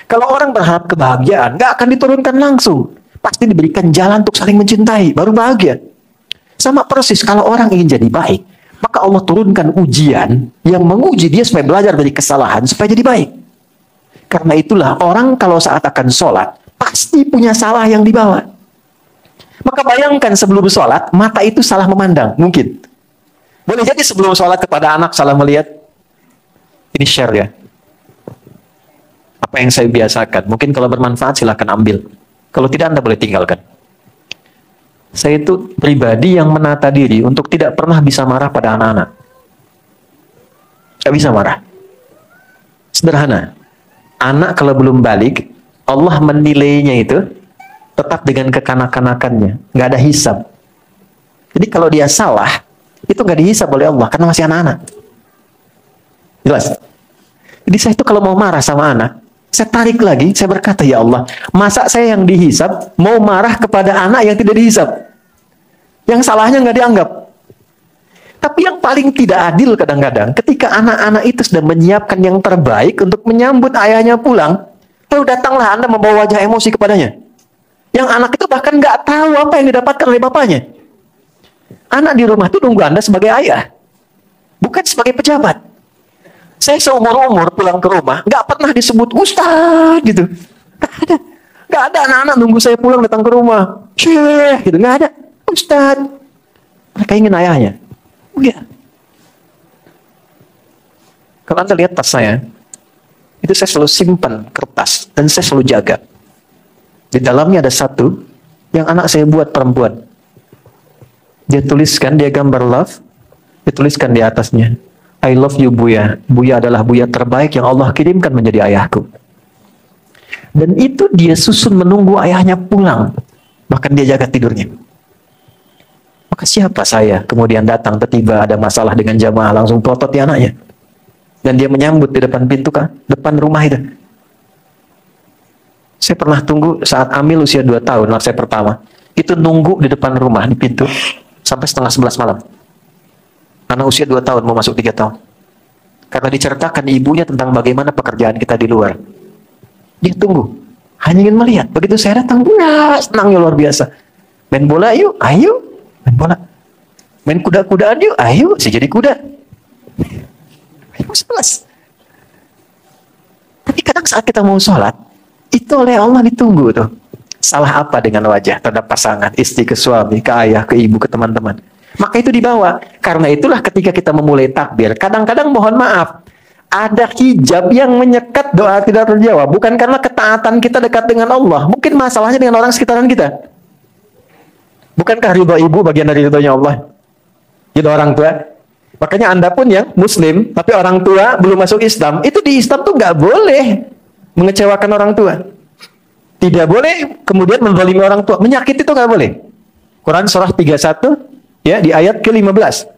Kalau orang berharap kebahagiaan, nggak akan diturunkan langsung. Pasti diberikan jalan untuk saling mencintai, baru bahagia. Sama persis, kalau orang ingin jadi baik, maka Allah turunkan ujian yang menguji dia supaya belajar dari kesalahan, supaya jadi baik. Karena itulah orang kalau saat akan sholat, pasti punya salah yang dibawa. Maka bayangkan sebelum sholat, mata itu salah memandang, mungkin. Boleh jadi sebelum sholat kepada anak salah melihat. Ini share ya. Apa yang saya biasakan. Mungkin kalau bermanfaat silahkan ambil. Kalau tidak Anda boleh tinggalkan. Saya itu pribadi yang menata diri untuk tidak pernah bisa marah pada anak-anak. Tidak bisa marah. Sederhana. Anak kalau belum balik, Allah menilainya itu tetap dengan kekanak-kanakannya. Nggak ada hisab. Jadi kalau dia salah, itu nggak dihisab oleh Allah karena masih anak-anak. Jelas? Jadi saya itu kalau mau marah sama anak, saya tarik lagi, saya berkata, ya Allah, masa saya yang dihisab mau marah kepada anak yang tidak dihisab? Yang salahnya nggak dianggap. Tapi yang paling tidak adil kadang-kadang, ketika anak-anak itu sudah menyiapkan yang terbaik untuk menyambut ayahnya pulang, lalu datanglah Anda membawa wajah emosi kepadanya. Yang anak itu bahkan nggak tahu apa yang didapatkan oleh bapaknya. Anak di rumah itu nunggu Anda sebagai ayah, bukan sebagai pejabat. Saya seumur-umur pulang ke rumah, nggak pernah disebut ustaz gitu. Nggak ada anak-anak nunggu saya pulang datang ke rumah. Syekh gitu, nggak ada. Ustaz. Mereka ingin ayahnya. Oh ya. Kalau Anda lihat tas saya, itu saya selalu simpan kertas dan saya selalu jaga. Di dalamnya ada satu yang anak saya buat perempuan. Dia tuliskan, dia gambar love, dituliskan di atasnya, I love you Buya. Buya adalah Buya terbaik yang Allah kirimkan menjadi ayahku. Dan itu dia susun menunggu ayahnya pulang. Bahkan dia jaga tidurnya. Maka siapa saya kemudian datang tiba ada masalah dengan jamaah langsung pelotot di anaknya. Dan dia menyambut di depan pintu kan, depan rumah itu. Saya pernah tunggu saat Amil usia 2 tahun, anak saya pertama. Itu nunggu di depan rumah, di pintu, sampai setengah 11 malam. Anak usia 2 tahun, mau masuk 3 tahun. Karena diceritakan ibunya tentang bagaimana pekerjaan kita di luar. Dia tunggu, hanya ingin melihat. Begitu saya datang, senangnya luar biasa. Main bola yuk, ayo. Main bola. Main kuda-kudaan yuk, ayo. Saya jadi kuda. Ayo 11. Tapi kadang saat kita mau sholat, itu oleh Allah ditunggu tuh. Salah apa dengan wajah terhadap pasangan, istri ke suami, ke ayah, ke ibu, ke teman-teman. Maka itu dibawa. Karena itulah ketika kita memulai takbir, kadang-kadang mohon maaf, ada hijab yang menyekat doa tidak terjawab. Bukan karena ketaatan kita dekat dengan Allah. Mungkin masalahnya dengan orang sekitaran kita. Bukankah ridho ibu bagian dari ridhonya Allah? Ridho orang tua. Makanya Anda pun yang muslim, tapi orang tua belum masuk Islam, itu di Islam tuh nggak boleh mengecewakan orang tua. Tidak boleh kemudian menzalimi orang tua. Menyakiti itu nggak boleh. Quran surah 31 ya di ayat ke-15.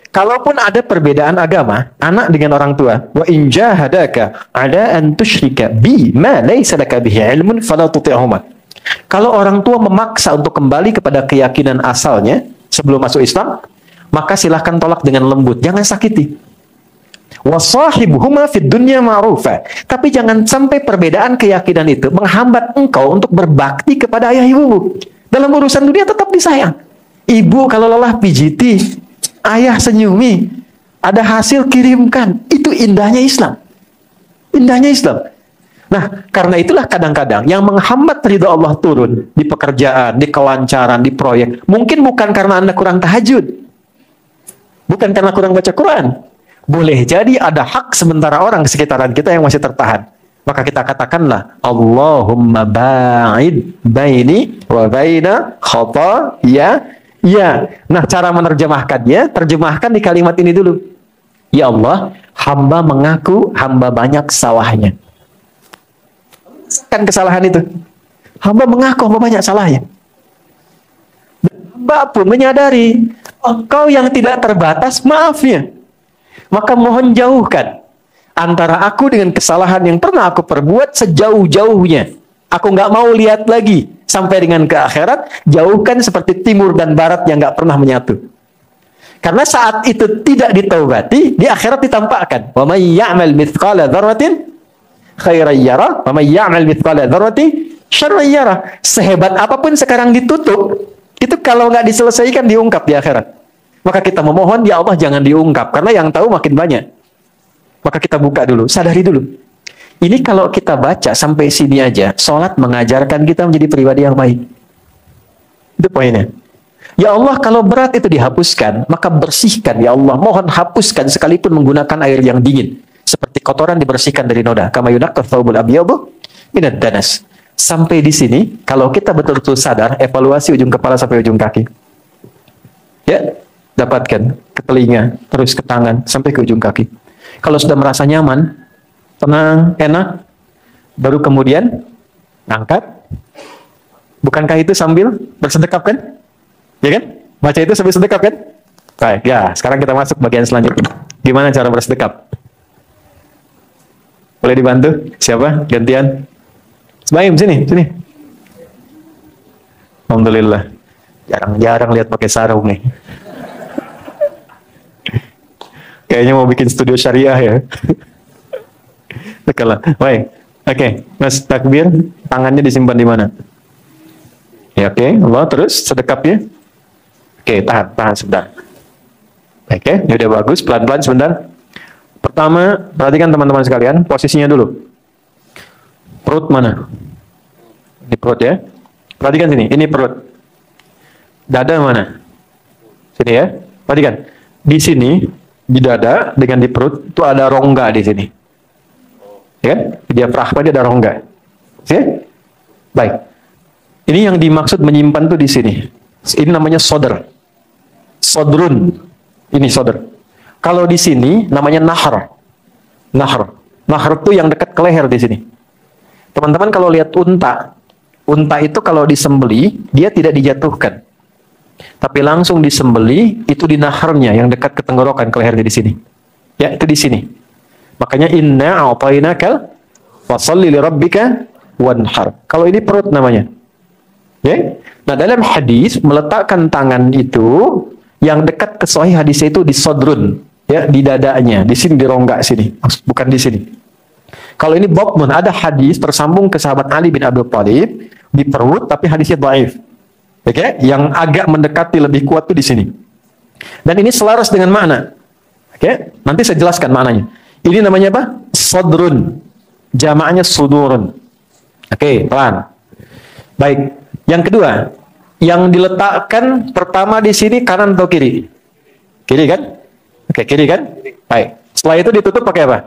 Kalaupun ada perbedaan agama, anak dengan orang tua, wa in jahadaka ala an tusyrika bi ma laysa laka bihi ilmun fala tuti'huma. Kalau orang tua memaksa untuk kembali kepada keyakinan asalnya sebelum masuk Islam, maka silahkan tolak dengan lembut, jangan sakiti. Wasahibuhuma fid dunya ma'rufa. Tapi jangan sampai perbedaan keyakinan itu menghambat engkau untuk berbakti kepada ayah ibumu. Dalam urusan dunia tetap disayang. Ibu kalau lelah pijiti, ayah senyumi, ada hasil kirimkan. Itu indahnya Islam. Indahnya Islam. Nah, karena itulah kadang-kadang yang menghambat ridha Allah turun di pekerjaan, di kelancaran, di proyek. Mungkin bukan karena Anda kurang tahajud. Bukan karena kurang baca Quran. Boleh jadi ada hak sementara orang sekitaran kita yang masih tertahan. Maka kita katakanlah, Allahumma ba'id baini wa baina khotoya. Ya. Nah, cara menerjemahkannya, terjemahkan di kalimat ini dulu. Ya Allah, hamba mengaku hamba banyak salahnya. Kan kesalahan itu. Hamba mengaku hamba banyak salahnya. Dan hamba pun menyadari, Engkau yang tidak terbatas maafnya. Maka mohon jauhkan antara aku dengan kesalahan yang pernah aku perbuat sejauh-jauhnya. Aku nggak mau lihat lagi sampai dengan ke akhirat. Jauhkan seperti timur dan barat yang nggak pernah menyatu. Karena saat itu tidak ditaubati, di akhirat ditampakkan. Wa may ya'mal mithqala dzarratin khairan yarah, wa may ya'mal mithqala dzarratin syarran yarah. Sehebat apapun sekarang ditutup, itu kalau nggak diselesaikan diungkap di akhirat. Maka kita memohon, ya Allah jangan diungkap, karena yang tahu makin banyak. Maka kita buka dulu, sadari dulu. Ini kalau kita baca sampai sini aja, sholat mengajarkan kita menjadi pribadi yang baik. Itu poinnya. Ya Allah, kalau berat itu dihapuskan, maka bersihkan. Ya Allah, mohon hapuskan sekalipun menggunakan air yang dingin. Seperti kotoran dibersihkan dari noda. Kama yunaqqa thawbul abyadu minad danas. Sampai di sini, kalau kita betul-betul sadar, evaluasi ujung kepala sampai ujung kaki. Ya, dapatkan ke telinga, terus ke tangan, sampai ke ujung kaki. Kalau sudah merasa nyaman, tenang, enak, baru kemudian angkat. Bukankah itu sambil bersedekap kan? Ya kan? Baca itu sambil sedekap kan? Baik, ya. Sekarang kita masuk bagian selanjutnya. Gimana cara bersedekap? Boleh dibantu? Siapa? Gantian. Sebaim, sini, sini. Alhamdulillah. Jarang-jarang lihat pakai sarung nih. Kayaknya mau bikin studio syariah ya. Tekelah. Baik. Oke, Mas takbir, tangannya disimpan di mana? Ya, oke. Allah, terus sedekapnya. Oke, tahan sebentar. Oke, ini udah bagus, pelan-pelan sebentar. Pertama, perhatikan teman-teman sekalian, posisinya dulu. Perut mana? Ini perut ya. Perhatikan sini, ini perut. Dada mana? Sini ya. Perhatikan. Di sini, di dada dengan di perut itu ada rongga di sini. Ya, diafragma dia ada rongga. Ya? Baik. Ini yang dimaksud menyimpan tuh di sini. Ini namanya sodr. Sodrun. Ini sodr. Kalau di sini namanya nahar. Nahar. Nahar itu yang dekat ke leher di sini. Teman-teman kalau lihat unta, unta itu kalau disembeli dia tidak dijatuhkan, tapi langsung disembeli itu di naharnya yang dekat ke tenggorokan, ke lehernya di sini. Ya, itu di sini. Makanya inna a'tainakal fasholli lirabbika wanhar. Kalau ini perut namanya. Ya. Nah, dalam hadis meletakkan tangan itu yang dekat ke sahih hadis itu di sodrun, ya, di dadanya, di sini di rongga sini, bukan di sini. Kalau ini Bobmun, ada hadis tersambung ke sahabat Ali bin Abi Thalib di perut, tapi hadisnya dhaif. Oke, yang agak mendekati lebih kuat tuh di sini. Dan ini selaras dengan makna. Oke, nanti saya jelaskan maknanya. Ini namanya apa? Sodrun. Jamaknya sudurun. Oke, pelan. Baik. Yang kedua, yang diletakkan pertama di sini kanan atau kiri? Kiri kan? Oke, kiri kan? Baik. Setelah itu ditutup pakai apa?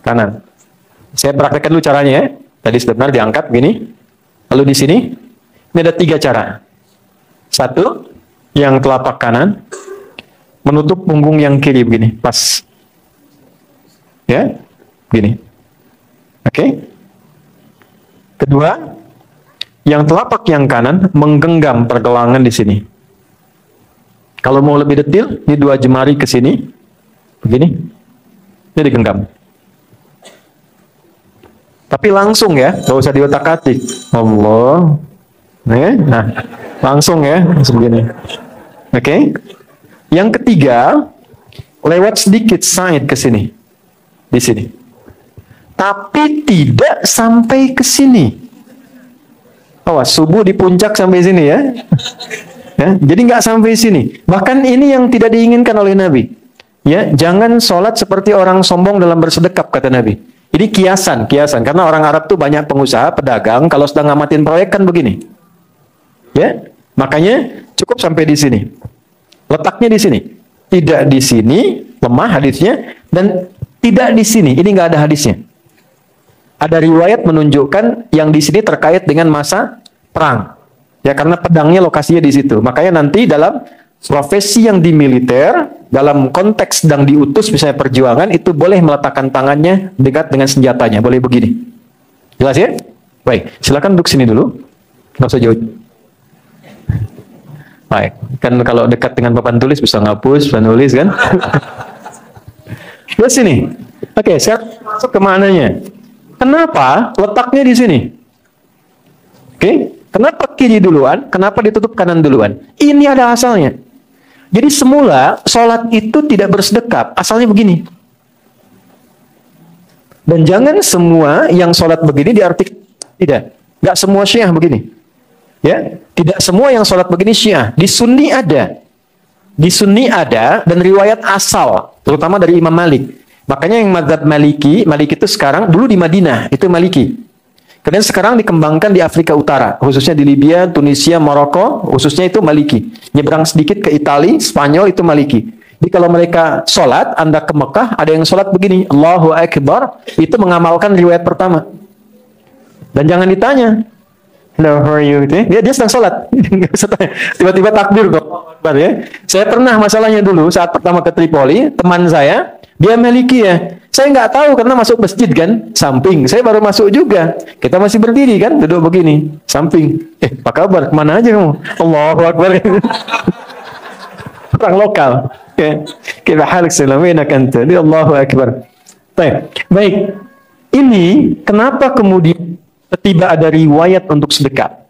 Kanan. Saya praktekkan dulu caranya ya. Tadi sebentar diangkat begini. Lalu di sini, ini ada 3 cara. 1, yang telapak kanan menutup punggung yang kiri begini, pas. Ya, begini. Oke. Kedua, yang telapak yang kanan menggenggam pergelangan di sini. Kalau mau lebih detail, ini 2 jemari ke sini, begini. Ini digenggam. Tapi langsung ya, nggak usah diotak-atik. Allah. Nah, langsung ya, begini. Oke. Yang ketiga, lewat sedikit side ke sini. Di sini. Tapi tidak sampai ke sini. Awas, subuh di puncak sampai sini ya. Ya, jadi nggak sampai sini. Bahkan ini yang tidak diinginkan oleh Nabi. Ya, jangan sholat seperti orang sombong dalam bersedekap, kata Nabi. Ini kiasan. Karena orang Arab tuh banyak pengusaha, pedagang, kalau sedang ngamatin proyek kan begini. Ya, makanya cukup sampai di sini. Letaknya di sini. Tidak di sini, lemah hadisnya, dan tidak di sini. Ini nggak ada hadisnya. ada riwayat menunjukkan yang di sini terkait dengan masa perang. Ya, karena pedangnya lokasinya di situ. Makanya nanti dalam profesi yang di militer, dalam konteks sedang diutus misalnya perjuangan, itu boleh meletakkan tangannya dekat dengan senjatanya. Boleh begini. Jelas ya? Baik, silakan duduk sini dulu. Nggak usah jauh. Baik, kan kalau dekat dengan papan tulis bisa ngapus, bisa nulis kan? Terus sini. Oke, saya masuk ke mananya. Kenapa letaknya di sini? Oke, kenapa kiri duluan? Kenapa ditutup kanan duluan? Ini ada asalnya. Jadi semula sholat itu tidak bersedekap. Asalnya begini. Dan jangan semua yang sholat begini diartikan tidak. Nggak semua Syiah begini. Ya, tidak semua yang sholat begini Syiah. Di Sunni ada. Di Sunni ada dan riwayat asal, terutama dari Imam Malik. Makanya yang mazhab Maliki itu sekarang, dulu di Madinah, itu Maliki. Kemudian sekarang dikembangkan di Afrika Utara, khususnya di Libya, Tunisia, Maroko, khususnya itu Maliki. Nyebrang sedikit ke Italia, Spanyol itu Maliki. Jadi kalau mereka sholat, Anda ke Mekah, ada yang sholat begini, Allahu Akbar, itu mengamalkan riwayat pertama. Dan jangan ditanya, hello, how are you? Dia sedang sholat. Tiba-tiba takbir kok. Ya. Saya pernah masalahnya dulu, saat pertama ke Tripoli, teman saya, dia Maliki ya. Saya nggak tahu karena masuk masjid kan, samping. Saya baru masuk juga. Kita masih berdiri kan, duduk begini, samping. Apa kabar? Kemana aja kamu? Allahu Akbar. Orang lokal. Kita halik selamina kanta. Allahu Akbar. Baik. Ini kenapa kemudian tiba ada riwayat untuk sedekah?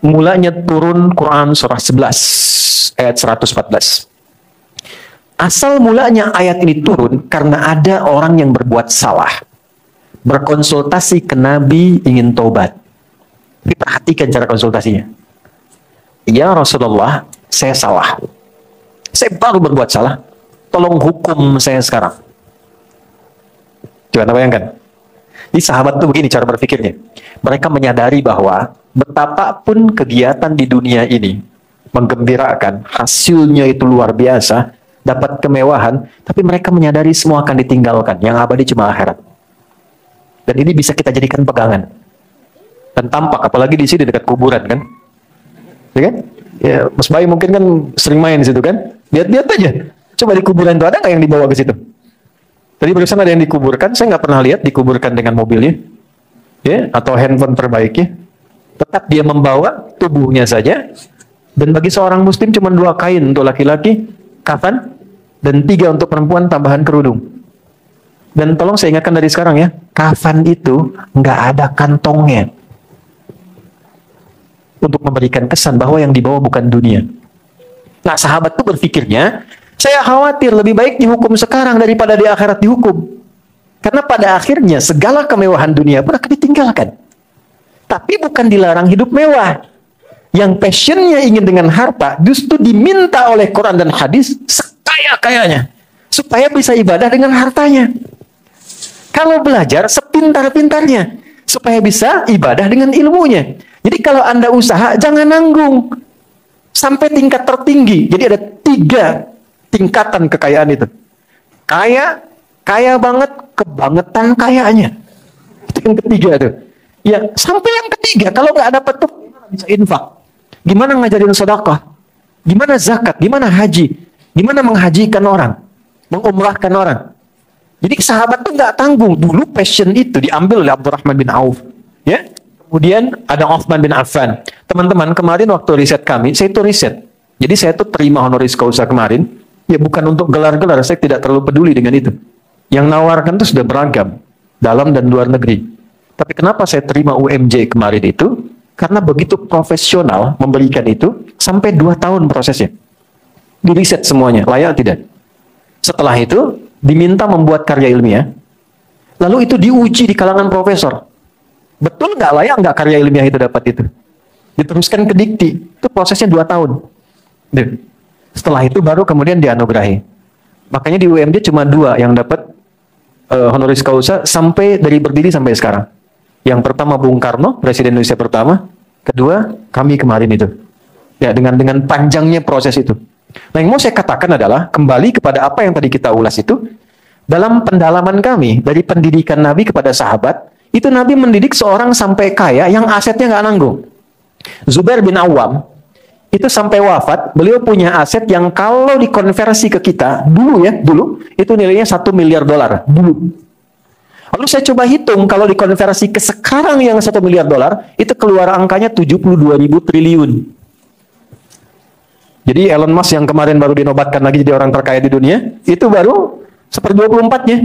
Mulanya turun Quran surah 11 ayat 114. Asal mulanya ayat ini turun karena ada orang yang berbuat salah. Berkonsultasi ke Nabi ingin taubat. Tapi perhatikan cara konsultasinya. Ya Rasulullah, saya salah. Saya baru berbuat salah. Tolong hukum saya sekarang. Coba Anda bayangkan. Di sahabat itu begini cara berpikirnya. Mereka menyadari bahwa betapapun kegiatan di dunia ini menggembirakan, hasilnya itu luar biasa, dapat kemewahan, tapi mereka menyadari semua akan ditinggalkan. Yang abadi cuma akhirat. Dan ini bisa kita jadikan pegangan. Dan tampak, apalagi di sini dekat kuburan kan. Ya kan? Ya, Mas Bayu mungkin kan sering main di situ kan. Lihat-lihat aja. Coba di kuburan itu ada nggak yang dibawa ke situ? Tadi barusan ada yang dikuburkan, saya nggak pernah lihat dikuburkan dengan mobilnya. Ya, atau handphone terbaiknya. Tetap dia membawa tubuhnya saja. Dan bagi seorang muslim cuma 2 kain untuk laki-laki, kafan, dan 3 untuk perempuan tambahan kerudung. Dan tolong saya ingatkan dari sekarang ya, kafan itu nggak ada kantongnya. Untuk memberikan kesan bahwa yang dibawa bukan dunia. Nah, sahabat itu berpikirnya, saya khawatir lebih baik dihukum sekarang daripada di akhirat dihukum. Karena pada akhirnya segala kemewahan dunia pun akan ditinggalkan. Tapi bukan dilarang hidup mewah. Yang passionnya ingin dengan harta, justru diminta oleh Quran dan hadis sekaya-kayanya. Supaya bisa ibadah dengan hartanya. Kalau belajar sepintar-pintarnya. Supaya bisa ibadah dengan ilmunya. Jadi kalau Anda usaha, jangan nanggung. Sampai tingkat tertinggi. Jadi ada 3 tingkatan kekayaan itu. Kaya banget, kebangetan kayanya. Itu yang ketiga tuh. Ya, sampai yang ketiga, kalau nggak dapat tuh, gimana bisa infak? Gimana ngajarin sedekah? Gimana zakat? Gimana haji? Gimana menghajikan orang? Mengumrahkan orang? Jadi sahabat tuh nggak tanggung. Dulu passion itu diambil oleh Abdurrahman bin Auf. Ya. Kemudian ada Uthman bin Affan. Teman-teman, kemarin waktu riset kami, saya itu riset. Jadi saya tuh terima honoris causa kemarin. Ya bukan untuk gelar-gelar, saya tidak terlalu peduli dengan itu. Yang nawarkan itu sudah beragam. Dalam dan luar negeri. Tapi kenapa saya terima UMJ kemarin itu? Karena begitu profesional memberikan itu, sampai 2 tahun prosesnya. Diriset semuanya, layak tidak. Setelah itu, diminta membuat karya ilmiah. Lalu itu diuji di kalangan profesor. Betul nggak layak nggak karya ilmiah itu dapat itu? Diteruskan ke dikti. Itu prosesnya 2 tahun. Setelah itu baru kemudian dianugerahi. Makanya di UMJ cuma 2 yang dapat honoris causa sampai dari berdiri sampai sekarang. Yang pertama Bung Karno, Presiden Indonesia pertama. Kedua, kami kemarin itu. Ya, dengan panjangnya proses itu. Nah, yang mau saya katakan adalah, kembali kepada apa yang tadi kita ulas itu, Dalam pendalaman kami, dari pendidikan Nabi kepada sahabat, itu Nabi mendidik seorang sampai kaya yang asetnya nggak nanggung. Zubair bin Awam, itu sampai wafat, beliau punya aset yang kalau dikonversi ke kita, dulu, itu nilainya 1 miliar dolar, dulu. Lalu saya coba hitung, kalau dikonversi ke sekarang yang 1 miliar dolar, itu keluar angkanya 72.000 triliun. Jadi Elon Musk yang kemarin baru dinobatkan lagi jadi orang terkaya di dunia, itu baru 1/24-nya.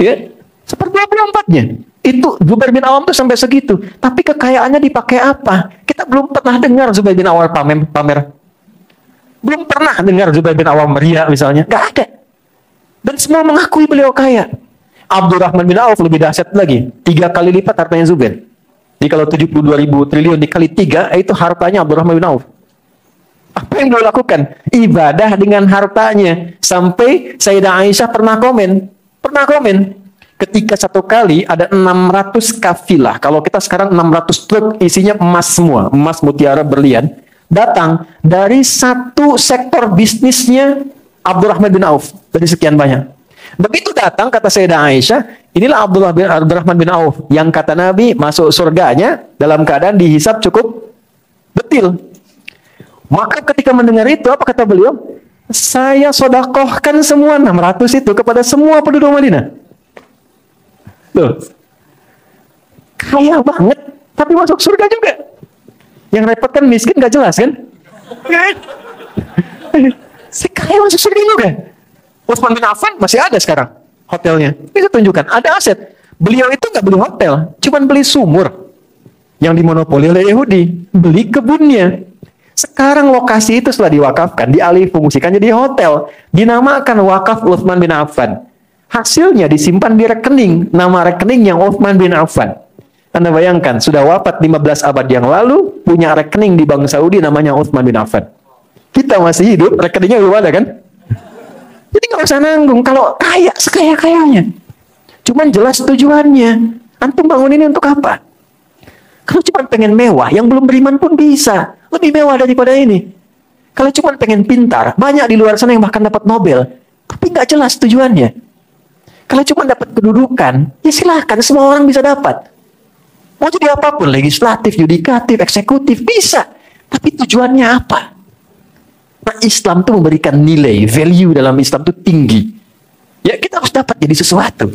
Ya, 1/24-nya. Itu Zubair bin Awam tuh sampai segitu. Tapi kekayaannya dipakai apa? Kita belum pernah dengar Zubair bin Awam pamer. Belum pernah dengar Zubair bin Awam ria misalnya. Gak ada. Dan semua mengakui beliau kaya. Abdurrahman bin Auf lebih dahsyat lagi. 3 kali lipat hartanya Zubair. Jadi kalau 72.000 triliun dikali 3, itu hartanya Abdurrahman bin Auf. Apa yang beliau lakukan? Ibadah dengan hartanya. Sampai Sayyidah Aisyah pernah komen. Ketika satu kali ada 600 kafilah. Kalau kita sekarang 600 truk isinya emas semua. Emas, mutiara, berlian. Datang dari satu sektor bisnisnya Abdurrahman bin Auf. Dari sekian banyak. Begitu datang, kata Sayyidah Aisyah, inilah Abdurrahman bin Auf. Yang kata Nabi masuk surganya dalam keadaan dihisab cukup betil. Maka ketika mendengar itu, apa kata beliau? Saya sodakohkan semua 600 itu kepada semua penduduk Madinah. Tuh. Kaya banget, tapi masuk surga juga. Yang repot kan miskin, gak jelas kan? Si kaya masuk surga juga. Utsman bin Affan masih ada sekarang hotelnya. Bisa tunjukkan, ada aset. Beliau itu gak beli hotel, cuman beli sumur yang dimonopoli oleh Yahudi. Beli kebunnya. Sekarang lokasi itu setelah diwakafkan, dialih fungsikan jadi hotel. Dinamakan wakaf Utsman bin Affan. Hasilnya disimpan di rekening. Nama rekening yang Utsman bin Affan. Anda bayangkan, sudah wafat 15 abad yang lalu, punya rekening di Bank Saudi namanya Utsman bin Affan. Kita masih hidup, rekeningnya belum ada kan? Jadi nggak usah nanggung. Kalau kaya, sekaya-kayanya. Cuman jelas tujuannya. Antum bangun ini untuk apa? Kalau cuma pengen mewah, yang belum beriman pun bisa. Lebih mewah daripada ini. Kalau cuma pengen pintar, banyak di luar sana yang bahkan dapat Nobel. Tapi nggak jelas tujuannya. Kalau cuma dapat kedudukan, ya silahkan, semua orang bisa dapat. Mau jadi apapun, legislatif, yudikatif, eksekutif, bisa. Tapi tujuannya apa? Nah, Islam itu memberikan nilai, value dalam Islam itu tinggi. Ya, kita harus dapat jadi sesuatu.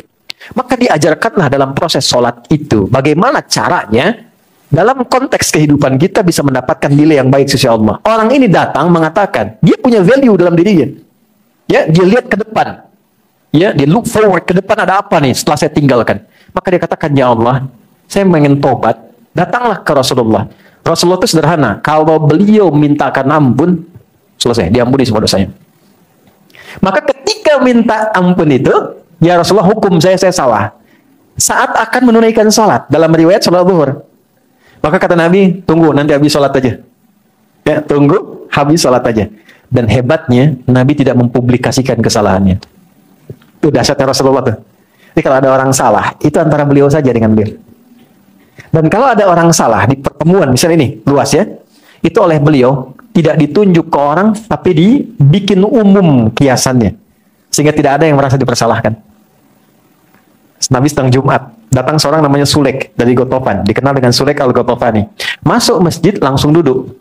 Maka diajarkanlah dalam proses sholat itu, bagaimana caranya dalam konteks kehidupan kita bisa mendapatkan nilai yang baik sisi Allah. Orang ini datang mengatakan, dia punya value dalam dirinya. Ya, dia lihat ke depan. Ya, dia look forward, ke depan ada apa nih setelah saya tinggalkan. Maka dia katakan, ya Allah, saya ingin tobat. Datanglah ke Rasulullah. Rasulullah itu sederhana. Kalau beliau mintakan ampun, selesai, diampuni semua dosanya. Maka ketika minta ampun itu, ya Rasulullah, hukum saya salah. Saat akan menunaikan sholat, dalam riwayat sholat zuhur. Maka kata Nabi, tunggu nanti habis sholat aja. Ya, tunggu habis sholat aja. Dan hebatnya, Nabi tidak mempublikasikan kesalahannya. Itu dahsyatnya Rasulullah tuh. Jadi kalau ada orang salah, itu antara beliau saja dengan beliau. Dan kalau ada orang salah di pertemuan, misalnya ini, luas ya, itu oleh beliau tidak ditunjuk ke orang, tapi dibikin umum kiasannya. Sehingga tidak ada yang merasa dipersalahkan. Nabi sedang Jumat, datang seorang namanya Sulek dari Gotofan, dikenal dengan Sulek al-Gotofani. Masuk masjid langsung duduk.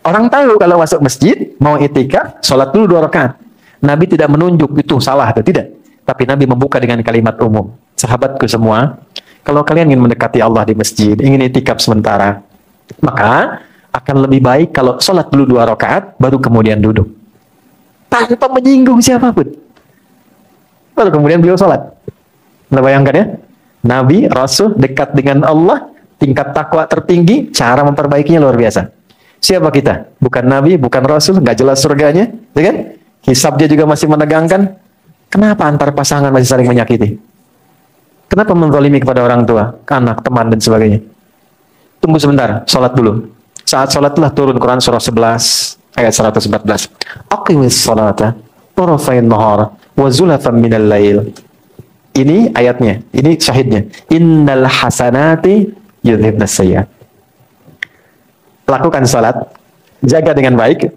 Orang tahu kalau masuk masjid mau itikaf, sholat dulu 2 rakaat. Nabi tidak menunjuk itu salah atau tidak, tapi Nabi membuka dengan kalimat umum. Sahabatku semua, kalau kalian ingin mendekati Allah di masjid, ingin itikaf sementara, maka akan lebih baik kalau sholat dulu 2 rakaat, baru kemudian duduk. Tanpa menyinggung siapapun. Baru kemudian beliau sholat. Anda bayangkan ya, Nabi, Rasul, dekat dengan Allah, tingkat takwa tertinggi, cara memperbaikinya luar biasa. Siapa kita? Bukan Nabi, bukan Rasul, nggak jelas surganya, ya kan? Hisabnya juga masih menegangkan. Kenapa antar pasangan masih saling menyakiti? Kenapa menzalimi kepada orang tua, anak, teman, dan sebagainya? Tunggu sebentar, sholat dulu. Saat sholat telah turun Quran surah 11, ayat 114. Aqimis sholata, tarafain nahar, wa zulafan minal lail. Ini ayatnya, ini syahidnya. Innal hasanati yudhibnas sayyi'at. Lakukan salat, jaga dengan baik.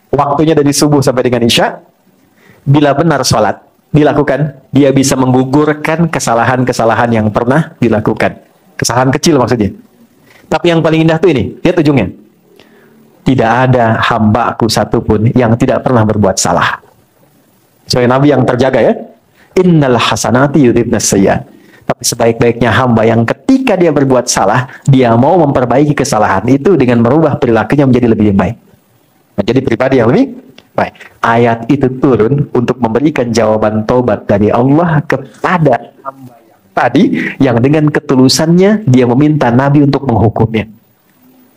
Waktunya dari subuh sampai dengan isya. Bila benar salat, dilakukan, dia bisa menggugurkan kesalahan-kesalahan yang pernah dilakukan. Kesalahan kecil maksudnya. Tapi yang paling indah tuh ini, lihat ujungnya. Tidak ada hamba-Ku satupun yang tidak pernah berbuat salah. Soalnya Nabi yang terjaga ya. Innal hasanati yudhibnas sayyi'at. Tapi sebaik-baiknya hamba yang ketika dia berbuat salah, dia mau memperbaiki kesalahan itu dengan merubah perilakunya menjadi lebih baik. Menjadi pribadi yang lebih baik. Ayat itu turun untuk memberikan jawaban taubat dari Allah kepada hamba yang tadi, yang dengan ketulusannya dia meminta Nabi untuk menghukumnya.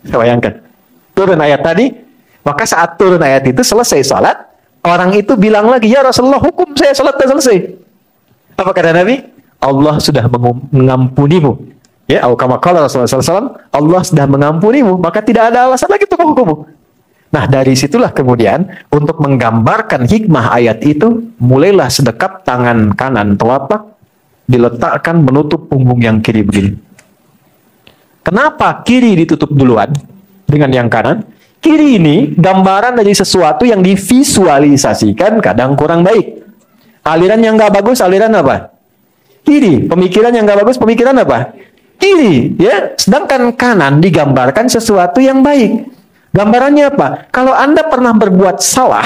Bayangkan. Turun ayat tadi, maka saat turun ayat itu selesai salat, orang itu bilang lagi, ya Rasulullah, hukum saya, salat sudah selesai. Apa kata Nabi? Allah sudah mengampunimu. Ya, kama qala Rasulullah SAW, Allah sudah mengampunimu, maka tidak ada alasan lagi untuk menghukummu. Nah, dari situlah kemudian untuk menggambarkan hikmah ayat itu, mulailah sedekap tangan kanan telapak diletakkan menutup punggung yang kiri begini. Kenapa kiri ditutup duluan dengan yang kanan? Kiri ini gambaran dari sesuatu yang divisualisasikan kadang kurang baik. Aliran yang nggak bagus, aliran apa? Kiri. Pemikiran yang nggak bagus, pemikiran apa? Kiri. Ya. Sedangkan kanan digambarkan sesuatu yang baik. Gambarannya apa? Kalau Anda pernah berbuat salah,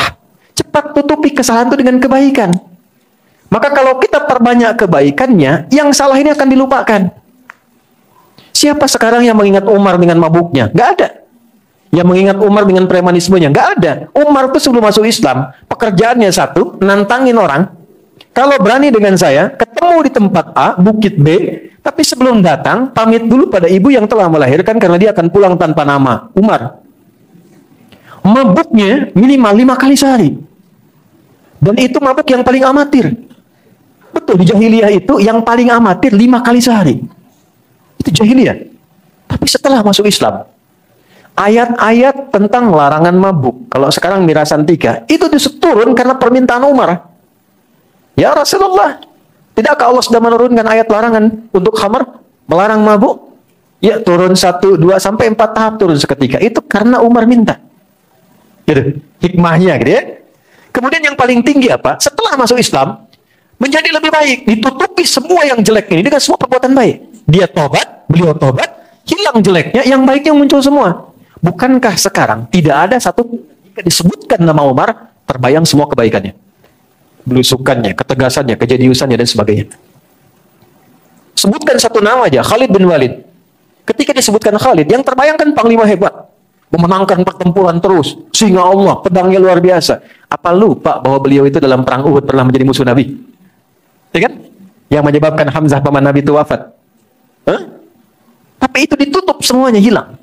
cepat tutupi kesalahan itu dengan kebaikan. Maka kalau kita perbanyak kebaikannya, yang salah ini akan dilupakan. Siapa sekarang yang mengingat Umar dengan mabuknya? Nggak ada. Yang mengingat Umar dengan premanismenya? Nggak ada. Umar itu sebelum masuk Islam, pekerjaannya satu, nantangin orang. Kalau berani dengan saya, ketemu di tempat A, bukit B, tapi sebelum datang, pamit dulu pada ibu yang telah melahirkan karena dia akan pulang tanpa nama. Umar. Mabuknya minimal 5 kali sehari. Dan itu mabuk yang paling amatir. Betul, di jahiliyah itu yang paling amatir 5 kali sehari. Itu jahiliyah. Tapi setelah masuk Islam, ayat-ayat tentang larangan mabuk, kalau sekarang mirasan 3, itu turun karena permintaan Umar. Ya Rasulullah, tidakkah Allah sudah menurunkan ayat larangan untuk khamar, melarang mabuk? Ya, turun 1, 2, sampai 4 tahap turun seketika. Itu karena Umar minta. Gitu, hikmahnya gitu ya. Kemudian yang paling tinggi apa? Setelah masuk Islam, menjadi lebih baik. Ditutupi semua yang jelek ini dengan semua perbuatan baik. Dia tobat, beliau tobat, hilang jeleknya, yang baiknya muncul semua. Bukankah sekarang tidak ada satu ketika disebutkan nama Umar, terbayang semua kebaikannya? Belusukannya, ketegasannya, kejeniusannya, dan sebagainya. Sebutkan satu nama aja, Khalid bin Walid. Ketika disebutkan Khalid, yang terbayangkan panglima hebat. Memenangkan pertempuran terus. Singa Allah, pedangnya luar biasa. Apa lupa bahwa beliau itu dalam perang Uhud pernah menjadi musuh Nabi? Ya kan? Yang menyebabkan Hamzah paman Nabi itu wafat. Tapi itu ditutup semuanya, hilang.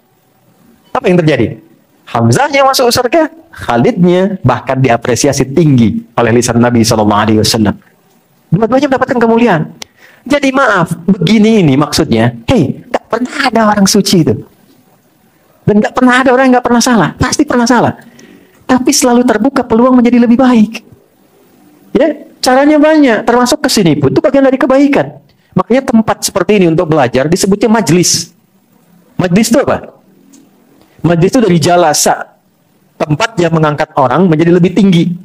Apa yang terjadi? Hamzahnya masuk surga, Khalidnya bahkan diapresiasi tinggi oleh lisan Nabi SAW. Dua-duanya mendapatkan kemuliaan. Jadi maaf, begini ini maksudnya, gak pernah ada orang suci itu. Dan gak pernah ada orang yang gak pernah salah. Pasti pernah salah. Tapi selalu terbuka peluang menjadi lebih baik. Ya, caranya banyak. Termasuk kesini pun, itu bagian dari kebaikan. Makanya tempat seperti ini untuk belajar disebutnya majlis. Majlis itu apa? Majlis itu dari jalasa. Tempat yang mengangkat orang menjadi lebih tinggi.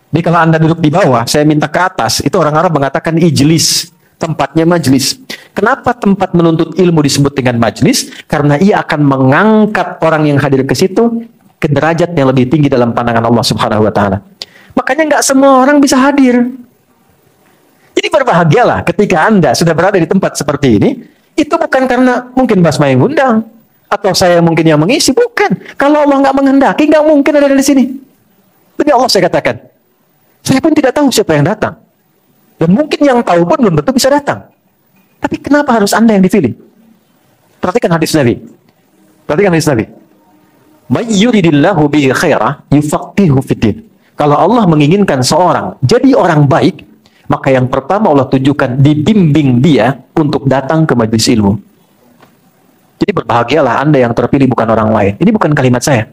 Jadi kalau Anda duduk di bawah, saya minta ke atas. Itu orang Arab mengatakan ijlis. Tempatnya majlis. Kenapa tempat menuntut ilmu disebut dengan majlis? Karena ia akan mengangkat orang yang hadir ke situ ke derajat yang lebih tinggi dalam pandangan Allah Subhanahu wa taala. Makanya nggak semua orang bisa hadir. Jadi berbahagialah ketika Anda sudah berada di tempat seperti ini. Itu bukan karena mungkin Basma yang undang atau saya mungkin yang mengisi, bukan. Kalau Allah nggak menghendaki, nggak mungkin ada di sini. Demi Allah saya katakan, saya pun tidak tahu siapa yang datang. Dan mungkin yang tahu pun belum tentu bisa datang. Tapi kenapa harus Anda yang dipilih? Perhatikan hadis Nabi. Perhatikan hadis Nabi. May yuridillahu bihi khairah yufaqihu fiddin. Kalau Allah menginginkan seorang jadi orang baik, maka yang pertama Allah tunjukkan, dibimbing dia untuk datang ke majelis ilmu. Jadi berbahagialah Anda yang terpilih, bukan orang lain. Ini bukan kalimat saya.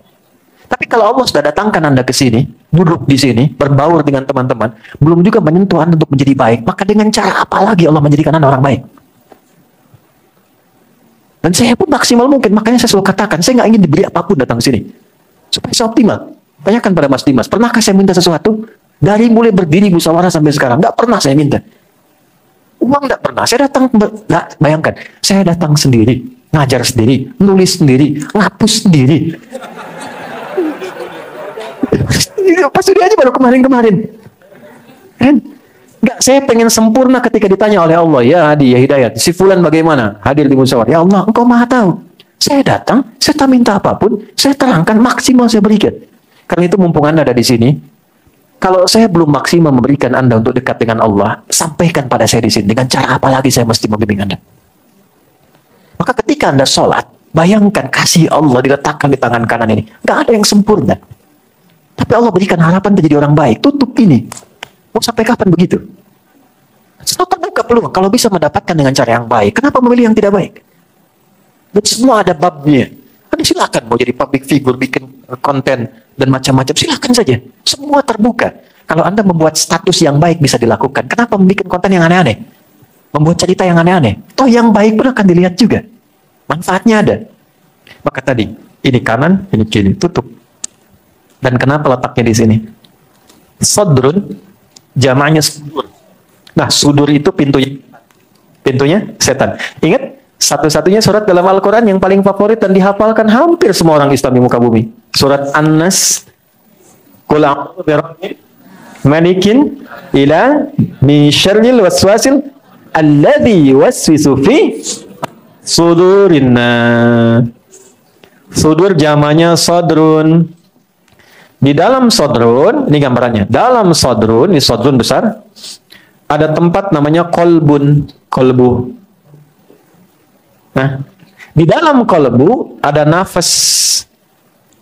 Tapi kalau Allah sudah datangkan Anda ke sini, duduk di sini, berbaur dengan teman-teman, belum juga menyentuh Anda untuk menjadi baik, maka dengan cara apa lagi Allah menjadikan Anda orang baik? Dan saya pun maksimal mungkin, makanya saya selalu katakan, saya nggak ingin diberi apapun datang ke sini. Supaya saya optimal. Tanyakan pada Mas Dimas, pernahkah saya minta sesuatu? Dari mulai berdiri musyawarah sampai sekarang, nggak pernah saya minta. Uang nggak pernah. Saya datang, bayangkan, saya datang sendiri, ngajar sendiri, nulis sendiri, ngapus sendiri. Pas studi aja baru kemarin-kemarin. Kan? Nggak, saya pengen sempurna ketika ditanya oleh Allah, ya Hadi, ya Hidayat, si Fulan bagaimana? Hadir di musyawarah. Ya Allah, Engkau Maha tahu. Saya datang, saya tak minta apapun, saya terangkan maksimal saya berikan. Karena itu mumpung Anda ada di sini, kalau saya belum maksimal memberikan Anda untuk dekat dengan Allah, sampaikan pada saya di sini. Dengan cara apa lagi saya mesti membimbing Anda? Maka ketika Anda sholat, bayangkan kasih Allah diletakkan di tangan kanan ini. Nggak ada yang sempurna. Tapi Allah berikan harapan menjadi orang baik. Tutup ini. Mau sampai kapan begitu? Selalu terbuka peluang. Kalau bisa mendapatkan dengan cara yang baik, kenapa memilih yang tidak baik? Dan semua ada babnya. Anda silakan mau jadi public figure, bikin konten dan macam-macam, silakan saja. Semua terbuka. Kalau Anda membuat status yang baik bisa dilakukan. Kenapa membuat konten yang aneh-aneh? Membuat cerita yang aneh-aneh. Toh yang baik pun akan dilihat juga. Manfaatnya ada. Maka tadi, ini kanan, ini kiri, tutup. Dan kenapa letaknya di sini? Sodrun, jamaknya sudur. Nah, sudur itu pintunya setan. Ingat? Satu-satunya surat dalam Al-Quran yang paling favorit dan dihafalkan hampir semua orang Islam di muka bumi. Surat An-Nas. Qul a'udzu birabbil malikin ila min syarril waswasil alladzi yuwaswisu fi sudurin nas. Sudur jamanya sodrun. Di dalam sodrun, ini gambarannya. Dalam sodrun, ini sodrun besar, ada tempat namanya kolbun, kolbu. Nah, di dalam kolbu ada nafas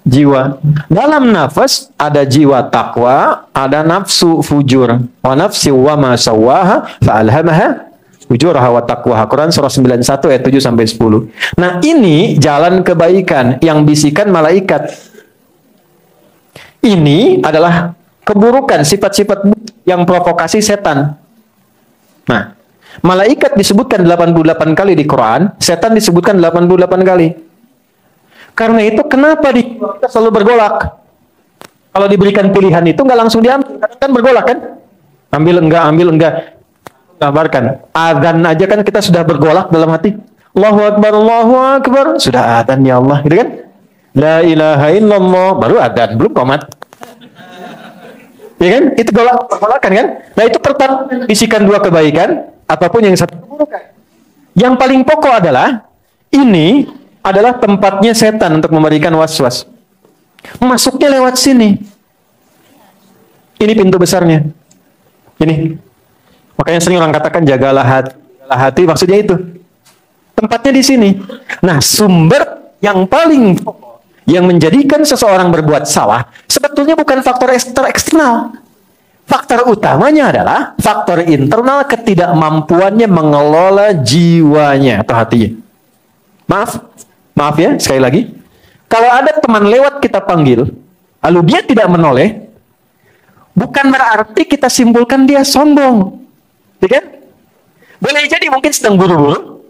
jiwa. Dalam nafas ada jiwa takwa, ada nafsu fujur. Wa nafsi wa ma sawaha fa'alhamaha fujuraha wa taqwaha. Quran surah 91 ayat 7 sampai 10. Nah, ini jalan kebaikan yang bisikan malaikat. Ini adalah keburukan, sifat-sifat yang provokasi setan. Nah, malaikat disebutkan 88 kali di Quran, setan disebutkan 88 kali. Karena itu kenapa kita selalu bergolak? Kalau diberikan pilihan itu nggak langsung diambil, kan bergolak kan? Ambil enggak. Gambarkan, azan aja kan kita sudah bergolak dalam hati. Allahu Akbar, Allahu Akbar. Sudah azan ya Allah, gitu kan? La ilaha illallah, baru azan, belum qomat. Ya kan? Itu golakan kan? Nah, itu pertama bisikan dua kebaikan ataupun yang satu keburukan. Yang paling pokok adalah ini adalah tempatnya setan untuk memberikan was-was. Masuknya lewat sini. Ini pintu besarnya. Ini. Makanya sering orang katakan jagalah hati, maksudnya itu. Tempatnya di sini. Nah, sumber yang paling pokok yang menjadikan seseorang berbuat salah sebetulnya bukan faktor eksternal. Faktor utamanya adalah faktor internal, ketidakmampuannya mengelola jiwanya atau hatinya. Maaf ya, sekali lagi. Kalau ada teman lewat kita panggil, lalu dia tidak menoleh, bukan berarti kita simpulkan dia sombong. Ya kan? Boleh jadi mungkin sedang buru-buru,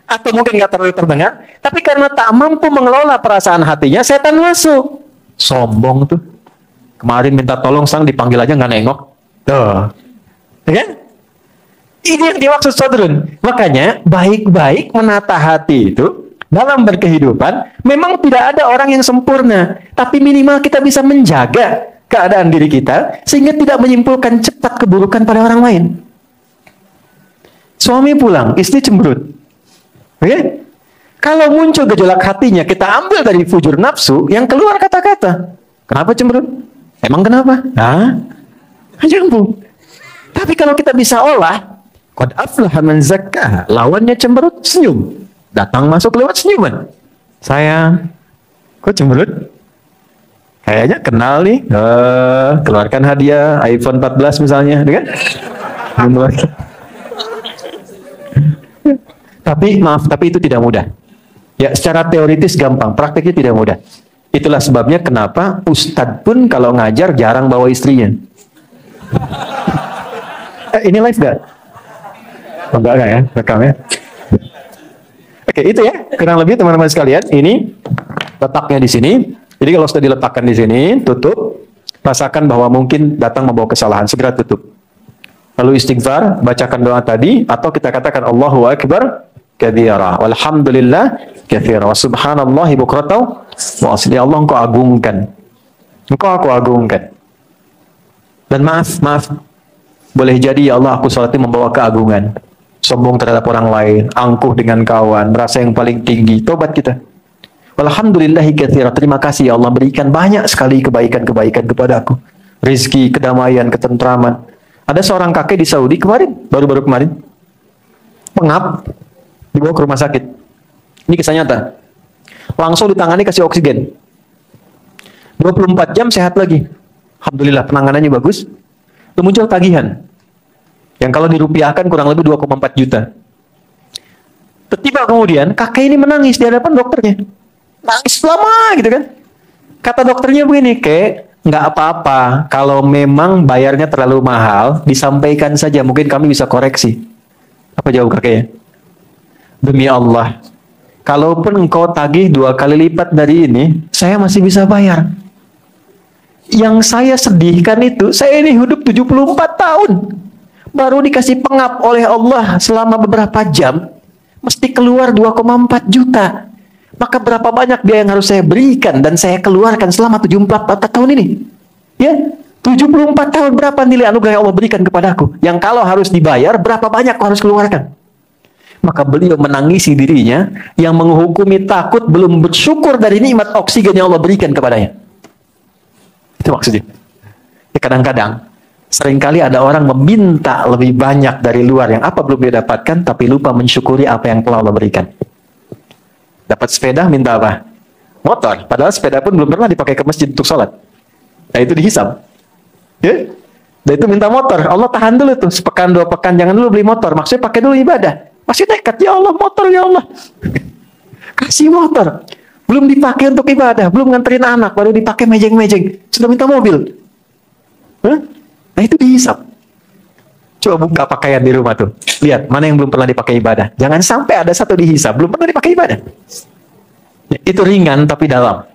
atau mungkin nggak terlalu terdengar, tapi karena tak mampu mengelola perasaan hatinya, setan masuk. Sombong tuh. Kemarin minta tolong sang dipanggil aja nggak nengok. Tuh. Ya kan? Ini yang dimaksud sodrun. Makanya baik-baik menata hati itu dalam berkehidupan memang tidak ada orang yang sempurna, tapi minimal kita bisa menjaga keadaan diri kita sehingga tidak menyimpulkan cepat keburukan pada orang lain. Suami pulang, istri cemberut. Oke? Kalau muncul gejolak hatinya, kita ambil dari fujur nafsu, yang keluar kata-kata. Kenapa cemberut? Emang kenapa? Hah? Nyambung. Tapi kalau kita bisa olah, qad aflaha man zakkaha, lawannya cemberut, senyum. Datang masuk lewat senyuman. Sayang, kok cemberut? Kayaknya kenal nih. Keluarkan hadiah iPhone 14 misalnya, kan? Tapi maaf, tapi itu tidak mudah. Ya, secara teoritis gampang, prakteknya tidak mudah. Itulah sebabnya kenapa ustadz pun kalau ngajar jarang bawa istrinya. Ini live gak? Oh, enggak ya, rekam ya. Oke, itu ya, kurang lebih teman-teman sekalian. Ini letaknya di sini. Jadi kalau sudah diletakkan di sini, tutup. rasakan bahwa mungkin datang membawa kesalahan, segera tutup. Lalu istighfar, bacakan doa tadi, atau kita katakan Allahu Akbar katsira, walhamdulillah katsira, wa subhanallahi bukratan wa asli. Ya Allah, Engkau agungkan. Engkau aku agungkan. Dan maaf, boleh jadi ya Allah aku sholat ini membawa keagungan, sombong terhadap orang lain, angkuh dengan kawan, merasa yang paling tinggi. Tobat kita. Alhamdulillahi katsira, terima kasih ya Allah berikan banyak sekali kebaikan-kebaikan kepada aku. Rizki, kedamaian, ketentraman. Ada seorang kakek di Saudi kemarin, baru-baru kemarin, pengap, dibawa ke rumah sakit. Ini kisah nyata. Langsung ditangani, kasih oksigen. 24 jam sehat lagi. Alhamdulillah penanganannya bagus. Lalu muncul tagihan yang kalau dirupiahkan kurang lebih 2,4 juta. Tiba kemudian kakek ini menangis di hadapan dokternya. Nangis lama gitu kan. Kata dokternya begini, "Kek, nggak apa-apa. Kalau memang bayarnya terlalu mahal, disampaikan saja. Mungkin kami bisa koreksi." Apa jawab kakeknya? "Demi Allah, kalaupun engkau tagih 2 kali lipat dari ini, saya masih bisa bayar. Yang saya sedihkan itu, saya ini hidup 74 tahun. Baru dikasih pengap oleh Allah selama beberapa jam, mesti keluar 2,4 juta. Maka berapa banyak biaya yang harus saya berikan dan saya keluarkan selama 74 tahun ini? Ya, 74 tahun berapa nilai anugerah yang Allah berikan kepadaku? Yang kalau harus dibayar, berapa banyak aku harus keluarkan?" Maka beliau menangisi dirinya yang menghukumi takut belum bersyukur dari nikmat oksigen yang Allah berikan kepadanya. Itu maksudnya. Ya, kadang-kadang seringkali ada orang meminta lebih banyak dari luar yang apa belum dia dapatkan, tapi lupa mensyukuri apa yang telah Allah berikan. Dapat sepeda, minta apa? Motor. Padahal sepeda pun belum pernah dipakai ke masjid untuk sholat. Nah, itu dihisab. Ya? Dan itu minta motor. Allah tahan dulu tuh, sepekan 2 pekan, jangan dulu beli motor. Maksudnya pakai dulu ibadah. Masih nekat, ya Allah motor, ya Allah. Kasih motor. Belum dipakai untuk ibadah, belum nganterin anak, baru dipakai mejeng-mejeng. Sudah minta mobil. Hah? Nah, itu dihisab. Coba buka pakaian di rumah tuh. Lihat, mana yang belum pernah dipakai ibadah. Jangan sampai ada satu dihisab, belum pernah dipakai ibadah. Itu ringan tapi dalam.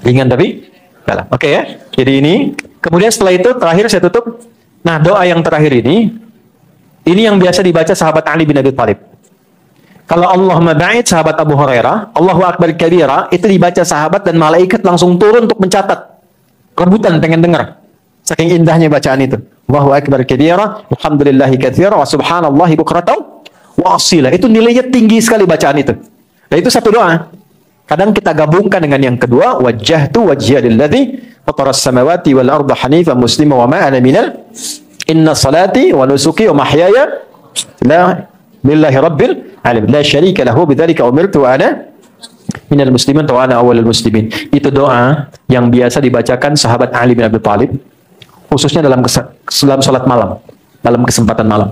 Ringan tapi dalam. Oke ya? Jadi ini. Kemudian setelah itu, terakhir saya tutup. Nah, doa yang terakhir ini yang biasa dibaca sahabat Ali bin Abi Thalib. Kalau Allahumma ba'id sahabat Abu Hurairah, Allahu Akbar kabira, itu dibaca sahabat dan malaikat langsung turun untuk mencatat. Rebutan pengen dengar. Saking indahnya bacaan itu. Allahu Akbar kabira, alhamdulillahi katsira, wa subhanallahi bukratan wa asila. Itu nilainya tinggi sekali bacaan itu. Dan itu satu doa. Kadang kita gabungkan dengan yang kedua, wajjahtu wajhiya lilladzi fataras samawati wal arda hanifan muslima wa ma ana minal inna salati wa nusuki wa mahyaya la lillahi rabbil alamin la syarika lahu bidzalika umirtu wa ana minal muslimin wa ana awwalul muslimin. Itu doa yang biasa dibacakan sahabat Ali bin Abi Thalib, khususnya dalam salat malam, dalam kesempatan malam.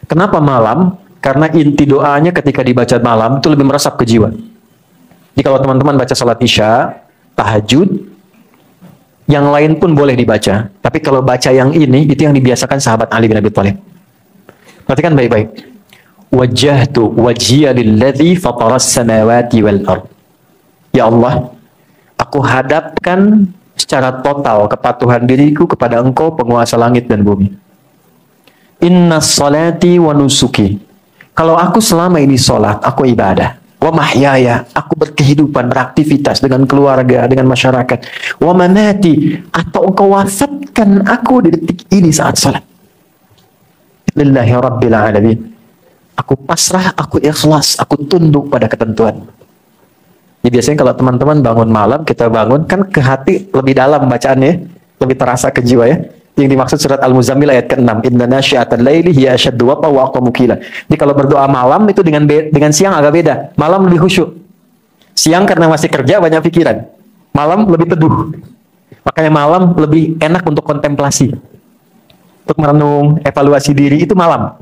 Kenapa malam? Karena inti doanya ketika dibaca malam itu lebih meresap ke jiwa. Jadi kalau teman-teman baca salat isya, tahajud, yang lain pun boleh dibaca. Tapi kalau baca yang ini, itu yang dibiasakan sahabat Ali bin Abi Thalib. Perhatikan baik-baik. Wajjahtu wajhiya lilladzi fataras samawati wal ard. Ya Allah, aku hadapkan secara total kepatuhan diriku kepada Engkau, penguasa langit dan bumi. Inna salati wa nusuki. Kalau aku selama ini sholat, aku ibadah. Wa mahyaya, aku berkehidupan, beraktivitas dengan keluarga, dengan masyarakat. Wa mamati, atau Engkau wafatkan aku di detik ini saat sholat. Lillahi rabbil alamin. Aku pasrah, aku ikhlas, aku tunduk pada ketentuan. Jadi biasanya kalau teman-teman bangun malam, kita bangun, kan ke hati lebih dalam bacaannya, lebih terasa ke jiwa ya. Yang dimaksud surat Al-Muzammil ayat ke-6. Inna nasyi'atal laili hiya asyaddu wat'a wa aqwamu qila. Jadi kalau berdoa malam itu dengan siang agak beda. Malam lebih khusyuk. Siang karena masih kerja banyak pikiran. Malam lebih teduh. Makanya malam lebih enak untuk kontemplasi. Untuk merenung, evaluasi diri itu malam.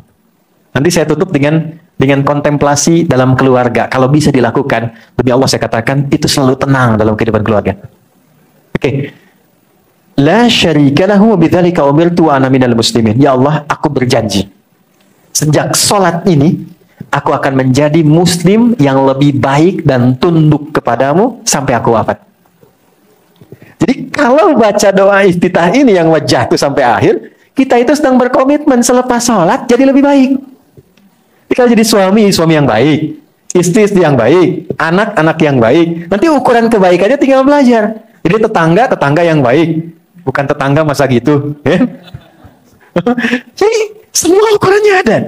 Nanti saya tutup dengan kontemplasi dalam keluarga. Kalau bisa dilakukan, demi Allah saya katakan itu selalu tenang dalam kehidupan keluarga. Oke. La syarika lahu wa bidzalika umirtu wa ana minal muslimin. Ya Allah, aku berjanji. Sejak sholat ini, aku akan menjadi muslim yang lebih baik dan tunduk kepadamu sampai aku wafat. Jadi kalau baca doa iftitah ini yang wajah itu sampai akhir, kita itu sedang berkomitmen selepas sholat jadi lebih baik. Kita jadi suami yang baik, istri yang baik, anak-anak yang baik. Nanti ukuran kebaikannya tinggal belajar. Jadi tetangga yang baik, bukan tetangga masa gitu. Ya? Jadi semua ukurannya ada.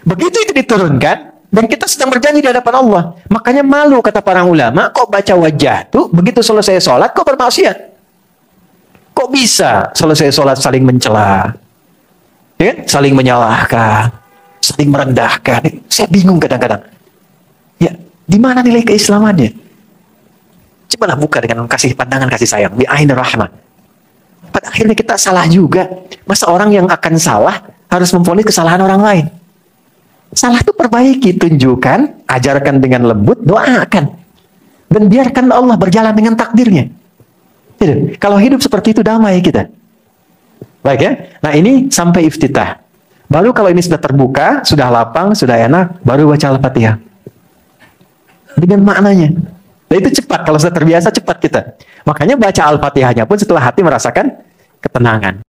Begitu itu diturunkan, dan kita sedang berjanji di hadapan Allah. Makanya malu kata para ulama, kok baca wajah tuh begitu selesai sholat kok bermaksiat? Kok bisa selesai sholat saling mencela, ya? Saling menyalahkan, saling merendahkan? Saya bingung kadang-kadang. Ya, di mana nilai keislamannya? Cobalah buka dengan kasih pandangan kasih sayang, bi ainir rahmah. Pada akhirnya kita salah juga. Masa orang yang akan salah harus memvonis kesalahan orang lain? Salah itu perbaiki, tunjukkan, ajarkan dengan lembut, doakan. Dan biarkan Allah berjalan dengan takdirnya. Jadi, kalau hidup seperti itu damai kita. Baik ya. Nah ini sampai iftitah. Baru kalau ini sudah terbuka, sudah lapang, sudah enak, baru baca Al-Fatihah. Dengan maknanya. Nah itu cepat, kalau sudah terbiasa cepat kita. Makanya baca Al-Fatihahnya pun setelah hati merasakan ketenangan.